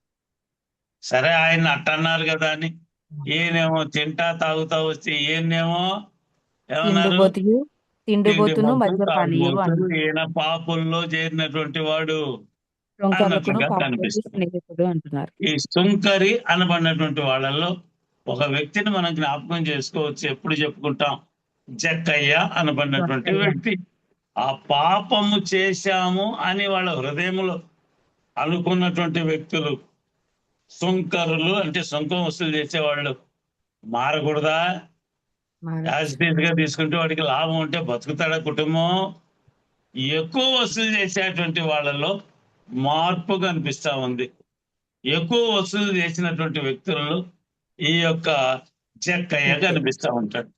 సరే, ఆయన అట్టన్నారు కదా అని ఈయనేమో తింటా తాగుతా వస్తే ఈయనేమో ఏమన్నారు? తిండిబోతును మద్యపానీయు తాగుబోతు, అన్నారు. ఈయన పాపుల్లో చేరినటువంటి వాడు సుంకర్లకును అన్నట్లుగా పాపులకు కనిపిస్తుంది. స్నేహితుడు అంటున్నారు. ఈ సుంకరి అనబడినటువంటి వాళ్ళల్లో ఒక వ్యక్తిని మనం జ్ఞాపకం చేసుకోవచ్చు. ఎప్పుడు చెప్పుకుంటాం? జక్కయ్య అనబడినటువంటి వ్యక్తి. ఆ పాపము చేశాము అని వాళ్ళ హృదయంలో అనుకున్నటువంటి వ్యక్తులు సుంకరులు, అంటే సుంకం వసూలు చేసేవాళ్ళు. మారకూడదా? యాజిటీజ్ గా తీసుకుంటే వాడికి లాభం ఉంటే బతుకుతాడా కుటుంబం? ఎక్కువ వసూలు చేసేటువంటి వాళ్ళలో మార్పు కనిపిస్తా ఉంది. ఎక్కువ వసూలు చేసినటువంటి వ్యక్తులలో ఈ యొక్క జక్కయ్య కనిపిస్తా ఉంటాడు.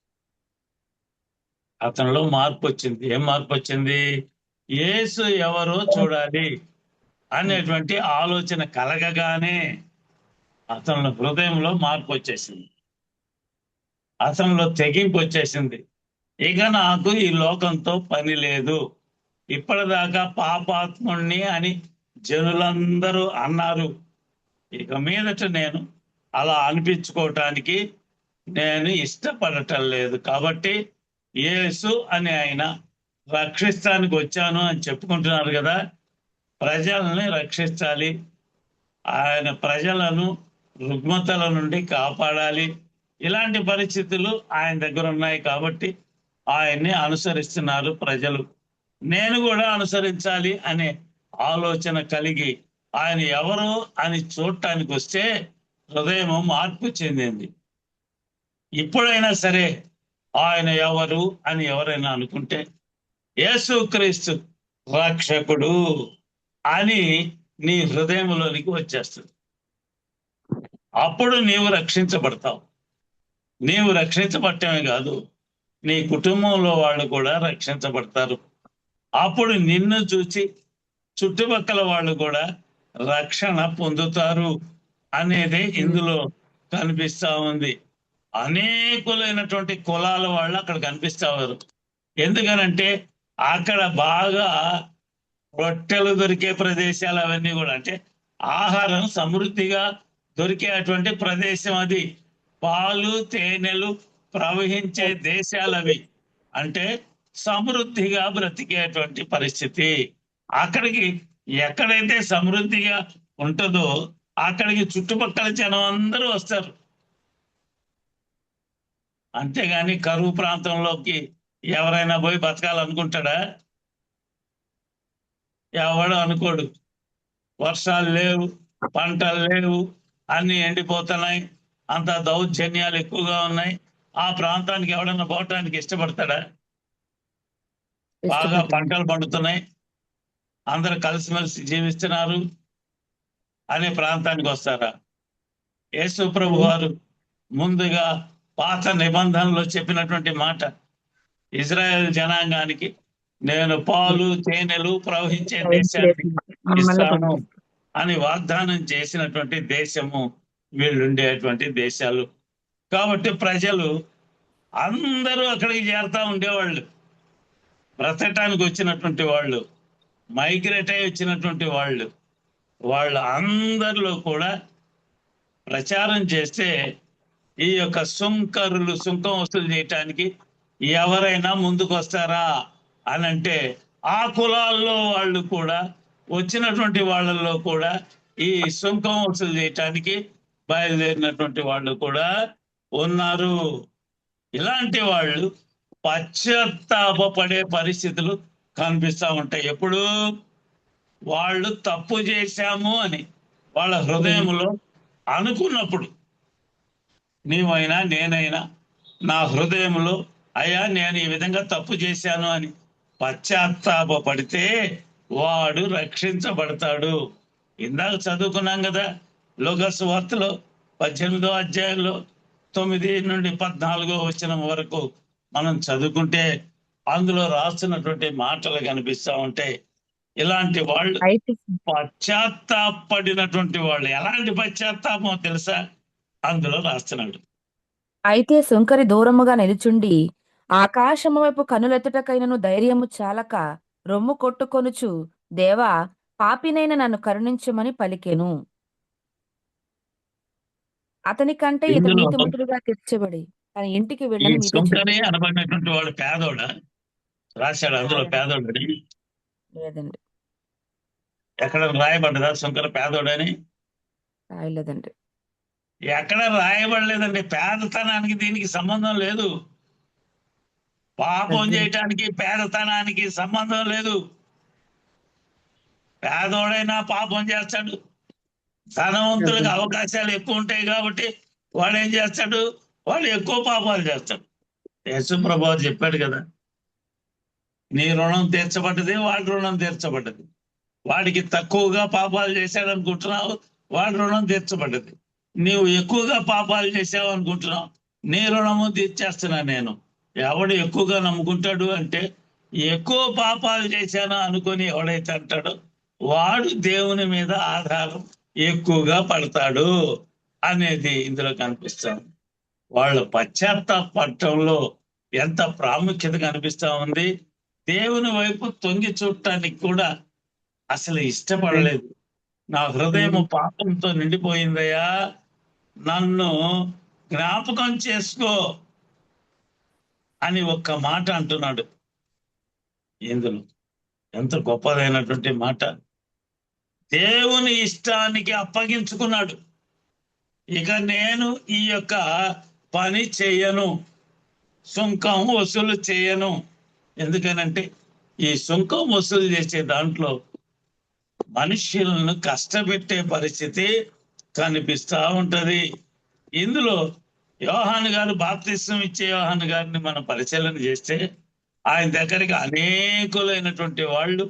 అతనిలో మార్పు వచ్చింది. ఏం మార్పు వచ్చింది? యేసు ఎవరో చూడాలి అనేటువంటి ఆలోచన కలగగానే అతని హృదయంలో మార్పు వచ్చేసింది, అతనిలో తెగింపు వచ్చేసింది. ఇక నాకు ఈ లోకంతో పని లేదు, ఇప్పటిదాకా పాపాత్ముణ్ణి అని జనులందరూ అన్నారు, ఇక మీదట నేను అలా అనిపించుకోవటానికి నేను ఇష్టపడటం లేదు. కాబట్టి యేసు అని ఆయన రక్షిస్తానికి వచ్చాను అని చెప్పుకుంటున్నారు కదా. ప్రజల్ని రక్షించాలి, ఆయన ప్రజలను రుగ్మతల నుండి కాపాడాలి. ఇలాంటి పరిస్థితులు ఆయన దగ్గర ఉన్నాయి కాబట్టి ఆయన్ని అనుసరిస్తున్నారు ప్రజలు. నేను కూడా అనుసరించాలి అనే ఆలోచన కలిగి ఆయన ఎవరు అని చూడటానికి వస్తే హృదయం మార్పు చెందింది. ఇప్పుడైనా సరే ఆయన ఎవరు అని ఎవరైనా అనుకుంటే యేసుక్రీస్తు రక్షకుడు అని నీ హృదయంలోనికి వచ్చేస్తుంది. అప్పుడు నీవు రక్షించబడతావు. నీవు రక్షించబడటమే కాదు, నీ కుటుంబంలో వాళ్ళు కూడా రక్షించబడతారు. అప్పుడు నిన్ను చూసి చుట్టుపక్కల వాళ్ళు కూడా రక్షణ పొందుతారు అనేది ఇందులో కనిపిస్తా ఉంది. అనేకులైనటువంటి కులాల వాళ్ళు అక్కడ కనిపిస్తారు. ఎందుకనంటే అక్కడ బాగా రొట్టెలు దొరికే ప్రదేశాలు అవన్నీ కూడా, అంటే ఆహారం సమృద్ధిగా దొరికేటువంటి ప్రదేశం అది. పాలు తేనెలు ప్రవహించే దేశాలు అవి. అంటే సమృద్ధిగా బ్రతికేటువంటి పరిస్థితి. అక్కడికి ఎక్కడైతే సమృద్ధిగా ఉంటుందో అక్కడికి చుట్టుపక్కల జనం అందరూ వస్తారు. అంతేగాని కరువు ప్రాంతంలోకి ఎవరైనా పోయి బతకాలనుకుంటాడా? ఎవడు అనుకోడు. వర్షాలు లేవు, పంటలు లేవు, అన్ని ఎండిపోతున్నాయి, అంత దౌర్జన్యాలు ఎక్కువగా ఉన్నాయి. ఆ ప్రాంతానికి ఎవడన్నా పోవటానికి ఇష్టపడతాడా? బాగా పంటలు పండుతున్నాయి, అందరు కలిసిమెలిసి జీవిస్తున్నారు అనే ప్రాంతానికి వస్తారా? యేసు ప్రభు వారు ముందుగా పాత నిబంధనలో చెప్పినటువంటి మాట, ఇజ్రాయెల్ జనాంగానికి నేను పాలు తేనెలు ప్రవహించే దేశాన్ని ఇస్తాను అని వాగ్దానం చేసినటువంటి దేశము వీళ్ళుండేటువంటి దేశాలు. కాబట్టి ప్రజలు అందరూ అక్కడికి చేరుతా ఉండేవాళ్ళు, బ్రతకటానికి వచ్చినటువంటి వాళ్ళు. మైగ్రేట్ అయి వచ్చినటువంటి వాళ్ళు అందరిలో కూడా ప్రచారం చేస్తే ఈ యొక్క సుంకం వసూలు చేయటానికి ఎవరైనా ముందుకు వస్తారా అని అంటే ఆ కులాల్లో వాళ్ళు కూడా వచ్చినటువంటి వాళ్ళల్లో కూడా ఈ సుంకం వసూలు చేయటానికి బయలుదేరినటువంటి వాళ్ళు కూడా ఉన్నారు. ఇలాంటి వాళ్ళు పశ్చాత్తాపడే పరిస్థితులు కనిపిస్తా ఉంటాయి. ఎప్పుడు వాళ్ళు తప్పు చేశాము అని వాళ్ళ హృదయంలో అనుకున్నప్పుడు, నీవైనా నేనైనా నా హృదయంలో అయ్యా నేను ఈ విధంగా తప్పు చేశాను అని పశ్చాత్తాపడితే వాడు రక్షించబడతాడు. ఇందాక చదువుకున్నాం కదా, లూకాసు వార్తలో 18వ అధ్యాయంలో 9 నుండి 14వ వచనం వరకు మనం చదువుకుంటే అందులో రాస్తున్నటువంటి మాటలు కనిపిస్తా ఉంటాయి. ఇలాంటి వాళ్ళు పశ్చాత్తాపడినటువంటి వాళ్ళు, ఎలాంటి పశ్చాత్తాపమో తెలుసా, అందులో రాస్తున్నాడు. అయితే సుంకరి దూరముగా నిలుచుండి ఆకాశము వైపు కనులెత్తుటకైనను ధైర్యము చాలక రొమ్ము కొట్టుకొనుచు, దేవా, పాపినైన నన్ను కరుణించమని పలికెను. అతని కంటే ఇతడు ఇందులో నీతిమంతుడుగా తీర్చబడి తన ఇంటికి ఈ వెళ్ళని మీతో సుంకరి అనబడినటువంటి వాడు పేదోడ రాశాడు, అందులో పేదోడని లేదండి, ఎక్కడ రాయబడ్డదా సుంకర పేదోడని? రాయలేదండి. ఎక్కడ రాయబడలేదండి. పేదతనానికి దీనికి సంబంధం లేదు. పాపం చేయటానికి పేదతనానికి సంబంధం లేదు. పేదోడైనా పాపం చేస్తాడు. ధనవంతులకు అవకాశాలు ఎక్కువ ఉంటాయి కాబట్టి వాడు ఏం చేస్తాడు, వాడు ఎక్కువ పాపాలు చేస్తాడు. యేసుప్రభు చెప్పాడు కదా, నీ రుణం తీర్చబడ్డది, వాడి రుణం తీర్చబడ్డది. వాడికి తక్కువగా పాపాలు చేశాడు అనుకుంటున్నావు, వాడి రుణం తీర్చబడ్డది. నీవు ఎక్కువగా పాపాలు చేసావు అనుకుంటున్నావు, నీ రుణము తీర్చేస్తున్నా నేను. ఎవడు ఎక్కువగా నమ్ముకుంటాడు అంటే, ఎక్కువ పాపాలు చేశాను అనుకొని ఎవడైతే అంటాడో వాడు దేవుని మీద ఆధారం ఎక్కువగా పడతాడు అనేది ఇందులో కనిపిస్తాం. వాళ్ళ పశ్చాత్తాపడటంలో ఎంత ప్రాముఖ్యత కనిపిస్తా ఉంది. దేవుని వైపు తొంగి చూడటానికి కూడా అసలు ఇష్టపడలేదు. నా హృదయం పాపంతో నిండిపోయిందయ్యా, నన్ను జ్ఞాపకం చేసుకో అని ఒక్క మాట అంటున్నాడు. ఇందులో ఎంత గొప్పదైనటువంటి మాట. దేవుని ఇష్టానికి అప్పగించుకున్నాడు. ఇక నేను ఈ యొక్క పని చేయను, సుంకం వసూలు చేయను. ఎందుకనంటే ఈ సుంకం వసూలు చేసే దాంట్లో మనుష్యులను కష్టపెట్టే పరిస్థితి కనిపిస్తా ఉంటది. ఇందులో యోహాను గారు, బాప్తిస్మం ఇచ్చే యోహాను గారిని మనం పరిశీలన చేస్తే ఆయన దగ్గరికి అనేకులైనటువంటి వాళ్ళు,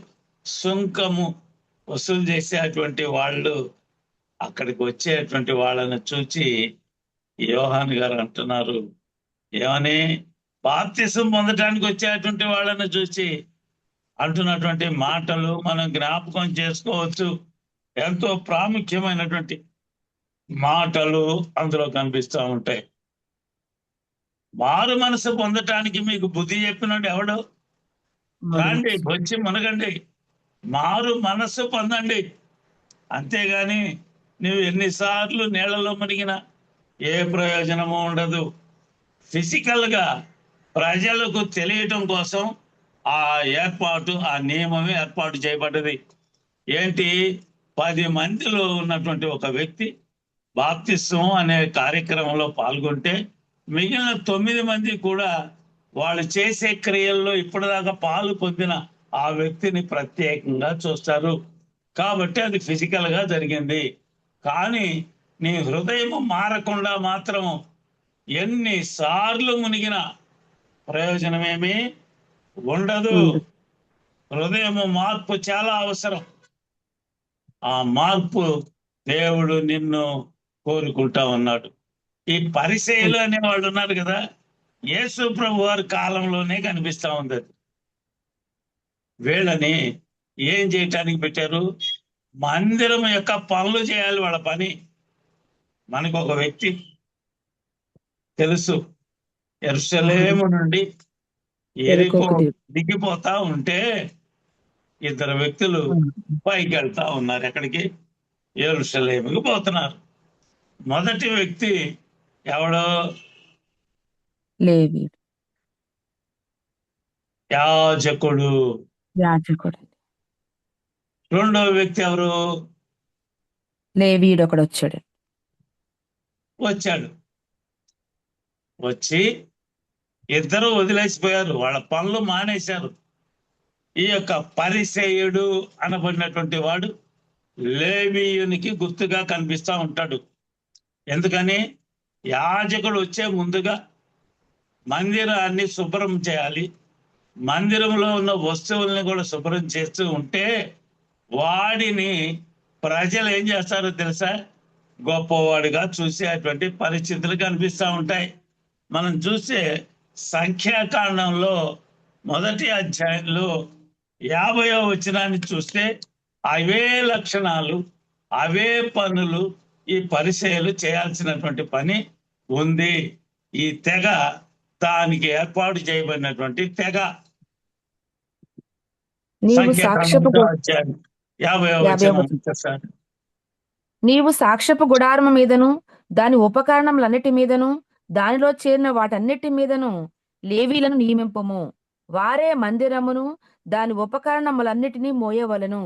సుంకము వసూలు చేసేటువంటి వాళ్ళు అక్కడికి వచ్చేటువంటి వాళ్ళని చూచి యోహాను గారు అంటున్నారు, ఏమని, బాప్తిస్మం పొందడానికి వచ్చేటువంటి వాళ్ళని చూసి అంటున్నటువంటి మాటలు మనం జ్ఞాపకం చేసుకోవచ్చు. ఎంతో ప్రాముఖ్యమైనటువంటి మాటలు అందులో కనిపిస్తూ ఉంటాయి. మారు మనసు పొందటానికి మీకు బుద్ధి చెప్పినాడు ఎవడు? రండి, వచ్చి మునగండి, మారు మనస్సు పొందండి. అంతేగాని నువ్వు ఎన్నిసార్లు నీళ్లలో మునిగినా ఏ ప్రయోజనము ఉండదు. ఫిజికల్ గా ప్రజలకు తెలియటం కోసం ఆ ఏర్పాటు, ఆ నియమమే ఏర్పాటు చేయబడ్డది. ఏంటి, 10 మందిలో ఉన్నటువంటి ఒక వ్యక్తి బాప్తిస్మం అనే కార్యక్రమంలో పాల్గొంటే మిగిలిన 9 మంది కూడా వాళ్ళు చేసే క్రియల్లో ఇప్పటిదాకా పాలు పొందిన ఆ వ్యక్తిని ప్రత్యేకంగా చూస్తారు. కాబట్టి అది ఫిజికల్ గా జరిగింది. కానీ నీ హృదయం మారకుండా మాత్రం ఎన్నిసార్లు మునిగిన ప్రయోజనమేమి ఉండదు. హృదయము మార్పు చాలా అవసరం. ఆ మార్పు దేవుడు నిన్ను కోరుకుంటా ఉన్నాడు. ఈ పరిసయ్యులు అనేవాళ్ళు ఉన్నారు కదా, యేసు ప్రభు వారి కాలంలోనే కనిపిస్తా ఉంది అది. వీళ్ళని ఏం చేయటానికి పెట్టారు? మందిరం యొక్క పనులు చేయాలి, వాళ్ళ పని. మనకు ఒక వ్యక్తి తెలుసు, యెరూషలేము నుండి యెరికో దిగిపోతా ఉంటే ఇద్దరు వ్యక్తులు పైకి వెళ్తా ఉన్నారు. ఎక్కడికి? యెరూషలేముకు పోతున్నారు. మొదటి వ్యక్తి ఎవడో? లేవీయుడు, యాజకుడు. యాజకుడు. రెండవ వ్యక్తి ఎవరు? లేవీయుడు ఒకడు వచ్చాడు. వచ్చాడు. వచ్చి ఇద్దరు వదిలేసిపోయారు, వాళ్ళ పనులు మానేశారు. ఈ యొక్క పరిసయ్యుడు అనబడినటువంటి వాడు లేవీయునికి గుర్తుగా కనిపిస్తా ఉంటాడు. ఎందుకని? యాజకుడు వచ్చే ముందుగా మందిరాన్ని శుభ్రం చేయాలి. మందిరంలో ఉన్న వస్తువుల్ని కూడా శుభ్రం చేస్తూ ఉంటే వాడిని ప్రజలు ఏం చేస్తారో తెలుసా? గొప్పవాడిగా చూసేటువంటి పరిస్థితులు కనిపిస్తూ ఉంటాయి. మనం చూసే సంఖ్యాకాండంలో మొదటి అధ్యాయంలో 50వ వచనాన్ని చూస్తే అవే లక్షణాలు, అవే పనులు ఈ పరిసయ్యులు చేయాల్సినటువంటి పని ఉంది. ఈ తెగ దానికి ఏర్పాటు చేయబడినటువంటి తెగ. నీవు సాక్ష్యపు గు- 50వ వచనం సార్. నీవు సాక్ష్యపు గుడారము మీదను దాని ఉపకరణములన్నిటి మీదను దానిలో చేరిన వాటన్నిటి మీదను లేవీలను నియమింపము. వారే మందిరమును దాని ఉపకరణములన్నిటినీ మోయవలను.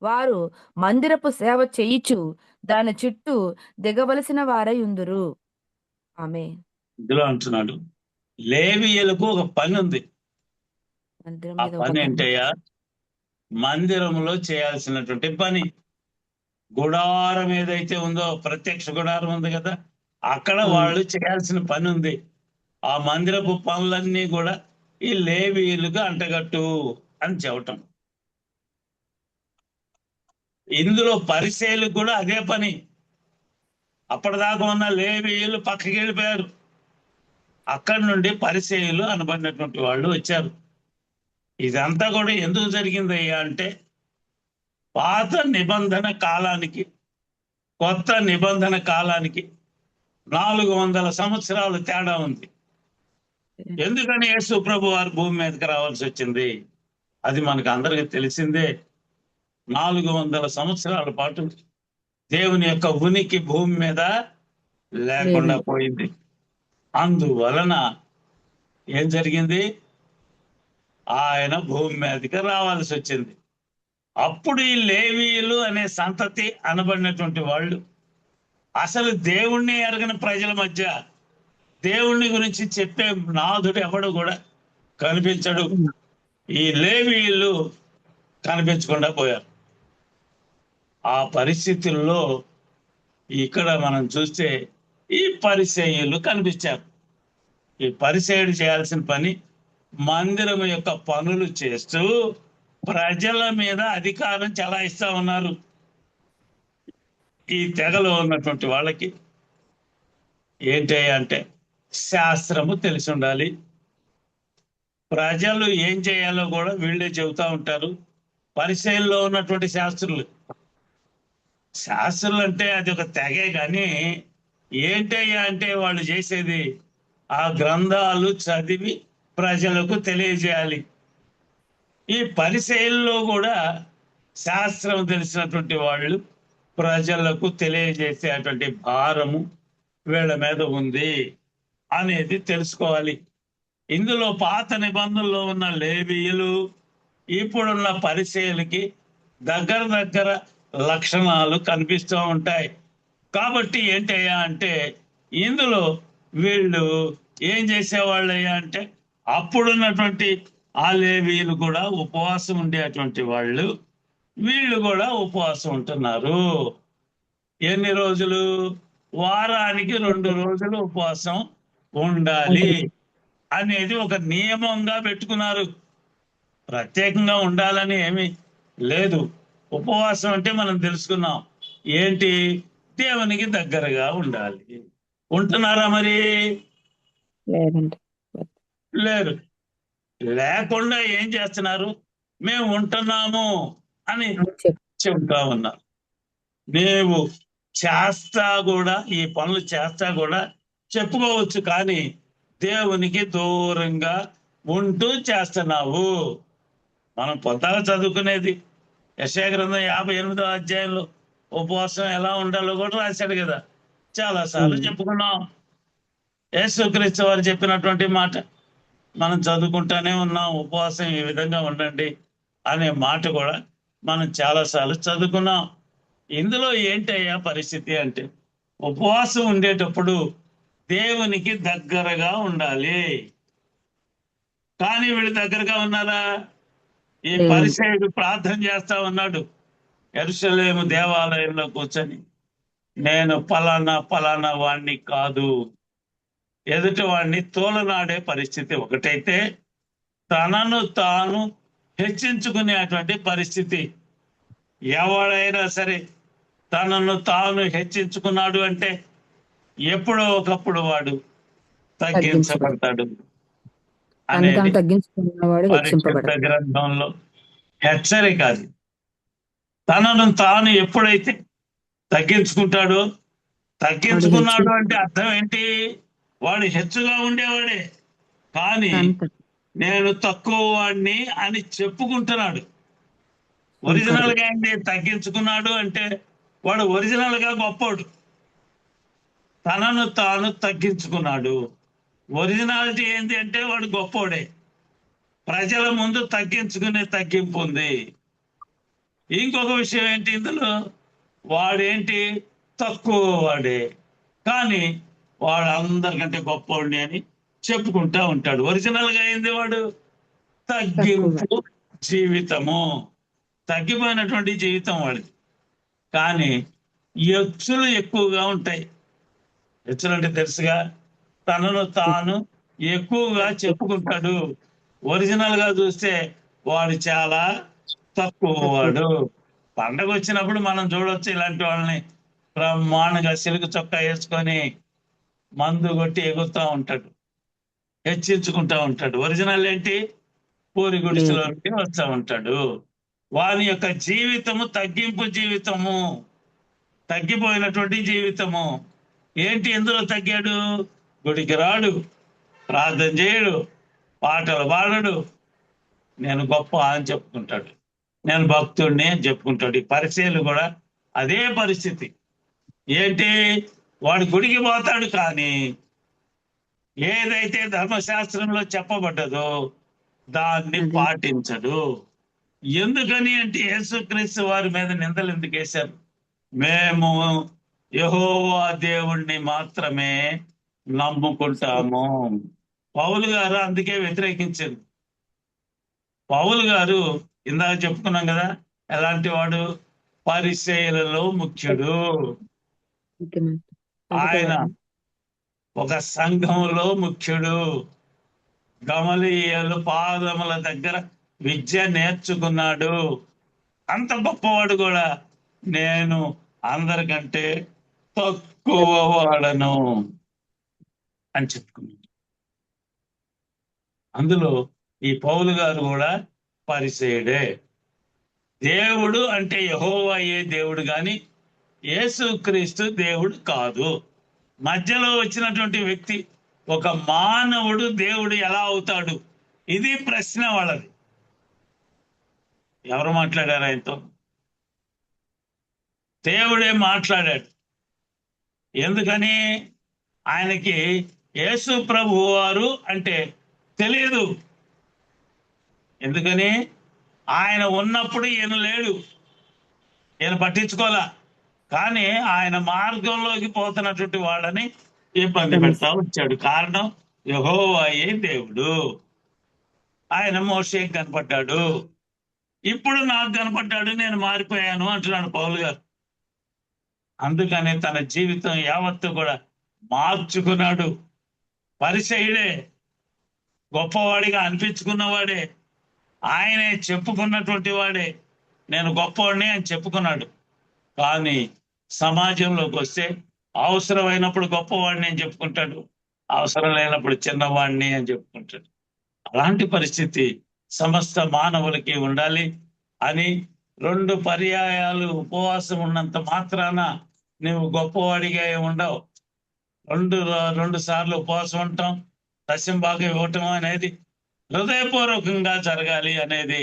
వారు మందిరపు సేవ చేయిచు దాని చుట్టూ దిగవలసిన వారై ఉందురు. ఆమె ఇందులో అంటున్నాడు, లేవీయులకు ఒక పని ఉంది. మందిరం ఆ మీద పని ఉపకరణం. ఏంటయ్యా? మందిరంలో చేయాల్సినటువంటి పని. గుడారం ఏదైతే ఉందో, ప్రత్యక్ష గుడారం ఉంది కదా, అక్కడ వాళ్ళు చేయాల్సిన పని ఉంది. ఆ మందిరపు పనులన్నీ కూడా ఈ లేవీయులకు అంటగట్టు అని చెప్పటం. ఇందులో పరిసయ్యులకు కూడా అదే పని. అప్పటిదాకా ఉన్న లేవీయులు పక్కకి వెళ్ళిపోయారు. అక్కడి నుండి పరిసయ్యులు అనబడినటువంటి వాళ్ళు వచ్చారు. ఇదంతా కూడా ఎందుకు జరిగిందయ్యా అంటే, పాత నిబంధన కాలానికి కొత్త నిబంధన కాలానికి 400 సంవత్సరాలు తేడా ఉంది. ఎందుకని యేసు ప్రభు వారు భూమి మీదకి రావాల్సి వచ్చింది? అది మనకు అందరికీ తెలిసిందే. 400 సంవత్సరాల పాటు దేవుని యొక్క ఉనికి భూమి మీద లేకుండా పోయింది. అందువలన ఏం జరిగింది? ఆయన భూమి మీదకి రావాల్సి వచ్చింది. అప్పుడు ఈ లేవీయులు అనే సంతతి అనబడినటువంటి వాళ్ళు అసలు దేవుణ్ణి ఎరగని ప్రజల మధ్య దేవుణ్ణి గురించి చెప్పే నాథుడు ఎవడు కూడా కనిపించడు. ఈ లేవీయులు కనిపించకుండా పోయారు. ఆ పరిస్థితుల్లో ఇక్కడ మనం చూస్తే ఈ పరిసయ్యులు కనిపించారు. ఈ పరిసయ్యుడు చేయాల్సిన పని మందిరం యొక్క పనులు చేస్తూ ప్రజల మీద అధికారం చెలాయిస్తా ఉన్నారు. ఈ తెగలో ఉన్నటువంటి వాళ్ళకి ఏంటి అంటే శాస్త్రము తెలిసి ఉండాలి. ప్రజలు ఏం చేయాలో కూడా వీళ్ళే చెబుతా ఉంటారు. పరిసయ్యుల్లో ఉన్నటువంటి శాస్త్రులు అంటే అది ఒక తెగే, కానీ ఏంటయ్యా అంటే వాళ్ళు చేసేది ఆ గ్రంథాలు చదివి ప్రజలకు తెలియజేయాలి. ఈ పరిసయ్యుల్లో కూడా శాస్త్రం తెలిసినటువంటి వాళ్ళు ప్రజలకు తెలియజేసేటువంటి భారము వీళ్ళ మీద ఉంది అనేది తెలుసుకోవాలి. ఇందులో పాత నిబంధనలో ఉన్న లేవీయులు ఇప్పుడున్న పరిసయ్యులకి దగ్గర లక్షణాలు కనిపిస్తూ ఉంటాయి. కాబట్టి ఏంటయ్యా అంటే ఇందులో వీళ్ళు ఏం చేసేవాళ్ళయ్యా అంటే అప్పుడున్నటువంటి ఆ లేవీయులు కూడా ఉపవాసం ఉండేటువంటి వాళ్ళు, వీళ్ళు కూడా ఉపవాసం ఉంటున్నారు. ఎన్ని రోజులు? వారానికి 2 రోజులు ఉపవాసం ఉండాలి అనేది ఒక నియమంగా పెట్టుకున్నారు. ప్రత్యేకంగా ఉండాలని ఏమీ లేదు. ఉపవాసం అంటే మనం తెలుసుకున్నాం ఏంటి? దేవునికి దగ్గరగా ఉండాలి. ఉంటున్నారా మరి? లేదండి. లేరు. లేకుండా ఏం చేస్తున్నారు? మేము ఉంటున్నాము అని చెబుతా ఉన్నారు. నీవు చేస్తా కూడా, ఈ పనులు చేస్తా కూడా చెప్పుకోవచ్చు, కానీ దేవునికి దూరంగా ఉంటూ చేస్తున్నావు. మనం పొద్దాక చదువుకునేది యెషయా గ్రంథం 58వ అధ్యాయంలో ఉపవాసం ఎలా ఉండాలో కూడా రాశాడు కదా, చాలా సార్లు చెప్పుకున్నాం. యేసుక్రీస్తు వారు చెప్పినటువంటి మాట మనం చదువుకుంటానే ఉన్నాం. ఉపవాసం ఈ విధంగా ఉండండి అనే మాట కూడా మనం చాలా సార్లు చదువుకున్నాం. ఇందులో ఏంటయ్యా పరిస్థితి అంటే, ఉపవాసం ఉండేటప్పుడు దేవునికి దగ్గరగా ఉండాలి. కానీ వీళ్ళు దగ్గరగా ఉన్నారా? ఈ లేదు. పరిసయ్యుడు ప్రార్థన చేస్తా ఉన్నాడు యెరూషలేము దేవాలయంలో కూర్చొని, నేను పలానా పలానా వాణ్ణి కాదు. ఎదుటి వాడిని తోలనాడే పరిస్థితి ఒకటైతే, తనను తాను హెచ్చించుకునేటువంటి పరిస్థితి. ఎవడైనా సరే తనను తాను హెచ్చించుకున్నాడు అంటే ఎప్పుడో ఒకప్పుడు వాడు తగ్గించబడతాడు తను తాను అనేది తగ్గించుకున్నవాడు పరిశుద్ధ హెచ్చింపబడతాడు. గ్రంథంలో హెచ్చరిక అది. తనను తాను ఎప్పుడైతే తగ్గించుకుంటాడో, తగ్గించుకున్నాడు అంటే అర్థం ఏంటి? వాడు హెచ్చుగా ఉండేవాడే, కానీ నేను తక్కువ వాడిని అని చెప్పుకుంటున్నాడు. ఒరిజినల్ గా ఏంటి? తగ్గించుకున్నాడు అంటే వాడు ఒరిజినల్ గా గొప్పోడు. తనను తాను తగ్గించుకున్నాడు. ఒరిజినాలిటీ ఏంటి అంటే వాడు గొప్పోడే. ప్రజల ముందు తగ్గించుకునే తగ్గింపు ఉంది. ఇంకొక విషయం ఏంటి ఇందులో? వాడేంటి? తక్కువ వాడే, కానీ వాడు అందరికంటే గొప్పవాడిని అని చెప్పుకుంటా ఉంటాడు. ఒరిజినల్ గా ఏంది? వాడు తగ్గింపు జీవితము, తగ్గిపోయినటువంటి జీవితం వాడిది. కానీ హెచ్చులు ఎక్కువగా ఉంటాయి. హెచ్చులు అంటే తెలుసుగా, తనను తాను ఎక్కువగా చెప్పుకుంటాడు. ఒరిజినల్ గా చూస్తే వాడు చాలా తక్కువ వాడు. పండగ వచ్చినప్పుడు మనం చూడొచ్చు ఇలాంటి వాళ్ళని, బ్రహ్మాండంగా సిలుకు చొక్కా వేసుకొని మందు కొట్టి ఎగురుతూ ఉంటాడు, హెచ్చించుకుంటా ఉంటాడు. ఒరిజినల్ ఏంటి? పూరి గుడిసెలో నుండి వస్తూ ఉంటాడు. వాని యొక్క జీవితము తగ్గింపు జీవితము, తగ్గిపోయినటువంటి జీవితము. ఏంటి ఎందులో తగ్గాడు? గుడికి రాడు, ప్రార్థన చేయడు, పాటలు పాడడు, నేను గొప్ప అని చెప్పుకుంటాడు, నేను భక్తుడిని అని చెప్పుకుంటాడు. ఈ పరిచయలు కూడా అదే పరిస్థితి. ఏంటి? వాడు గుడికి పోతాడు, కానీ ఏదైతే ధర్మశాస్త్రంలో చెప్పబడ్డదో దాన్ని పాటించడు. ఎందుకని అంటే యేసుక్రీస్తు వారి మీద నిందలు ఎందుకు వేశారు? మేము యెహోవా దేవుణ్ణి మాత్రమే నమ్ముకుంటాము. పౌలు గారు అందుకే వ్యతిరేకించారు. పౌలు గారు ఇందాక చెప్పుకున్నాం కదా, ఎలాంటి వాడు? పరిసయ్యులలో ముఖ్యుడు. ఆయన ఒక సంఘంలో ముఖ్యుడు. గమలీయేలు పాదముల దగ్గర విద్య నేర్చుకున్నాడు. అంత గొప్పవాడు కూడా నేను అందరికంటే తక్కువ వాడను అని చెప్పుకున్నాడు. అందులో ఈ పౌలు గారు కూడా పరిసయ్యుడే. దేవుడు అంటే యెహోవాయే దేవుడు, కానీ యేసుక్రీస్తు దేవుడు కాదు. మధ్యలో వచ్చినటువంటి వ్యక్తి ఒక మానవుడు దేవుడు ఎలా అవుతాడు? ఇది ప్రశ్న వాళ్ళది. ఎవరు మాట్లాడారు ఆయనతో? దేవుడే మాట్లాడాడు. ఎందుకని? ఆయనకి యేసు ప్రభు వారు అంటే తెలియదు. ఎందుకని? ఆయన ఉన్నప్పుడు ఈయన లేడు, ఈయన పట్టించుకోలే. కానీ ఆయన మార్గంలోకి పోతున్నటువంటి వాళ్ళని ఇబ్బంది పెడతా వచ్చాడు. కారణం యెహోవాయే దేవుడు. ఆయన మోషేకి కనపడ్డాడు, ఇప్పుడు నాకు కనపడ్డాడు, నేను మారిపోయాను అంటున్నాడు పౌలు గారు. అందుకని తన జీవితం యావత్తు కూడా మార్చుకున్నాడు. పరిసయ్యుడే, గొప్పవాడిగా అనిపించుకున్నవాడే, ఆయనే చెప్పుకున్నటువంటి వాడే, నేను గొప్పవాడిని అని చెప్పుకున్నాడు. కానీ సమాజంలోకి వస్తే అవసరమైనప్పుడు గొప్పవాడిని అని చెప్పుకుంటాడు, అవసరం లేనప్పుడు చిన్నవాడిని అని చెప్పుకుంటాడు. అలాంటి పరిస్థితి సమస్త మానవులకి ఉండాలి అని 2 పర్యాయాలు ఉపవాసం ఉన్నంత మాత్రాన నువ్వు గొప్పవాడిగా ఉండవు. 2 సార్లు ఉపవాసం ఉండటం, దశంభాగం ఇవ్వటం అనేది హృదయపూర్వకంగా జరగాలి అనేది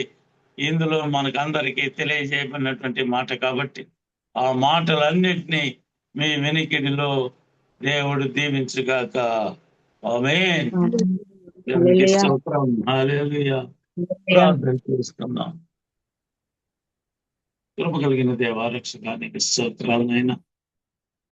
ఇందులో మనకు అందరికీ తెలియజేయబడినటువంటి మాట కాబట్టి ఆ మాటలన్నిటినీ మీ వెనికిడిలో దేవుడు దీవించుగాక. ఆమేన్. దేవునికి హల్లెలూయా. స్తోత్రం. హల్లెలూయా. హల్లెలూయా. ప్రార్థన చేసుకుందాం. కృప కలిగిన దేవ రక్షకానికి స్తోత్రాలనైనా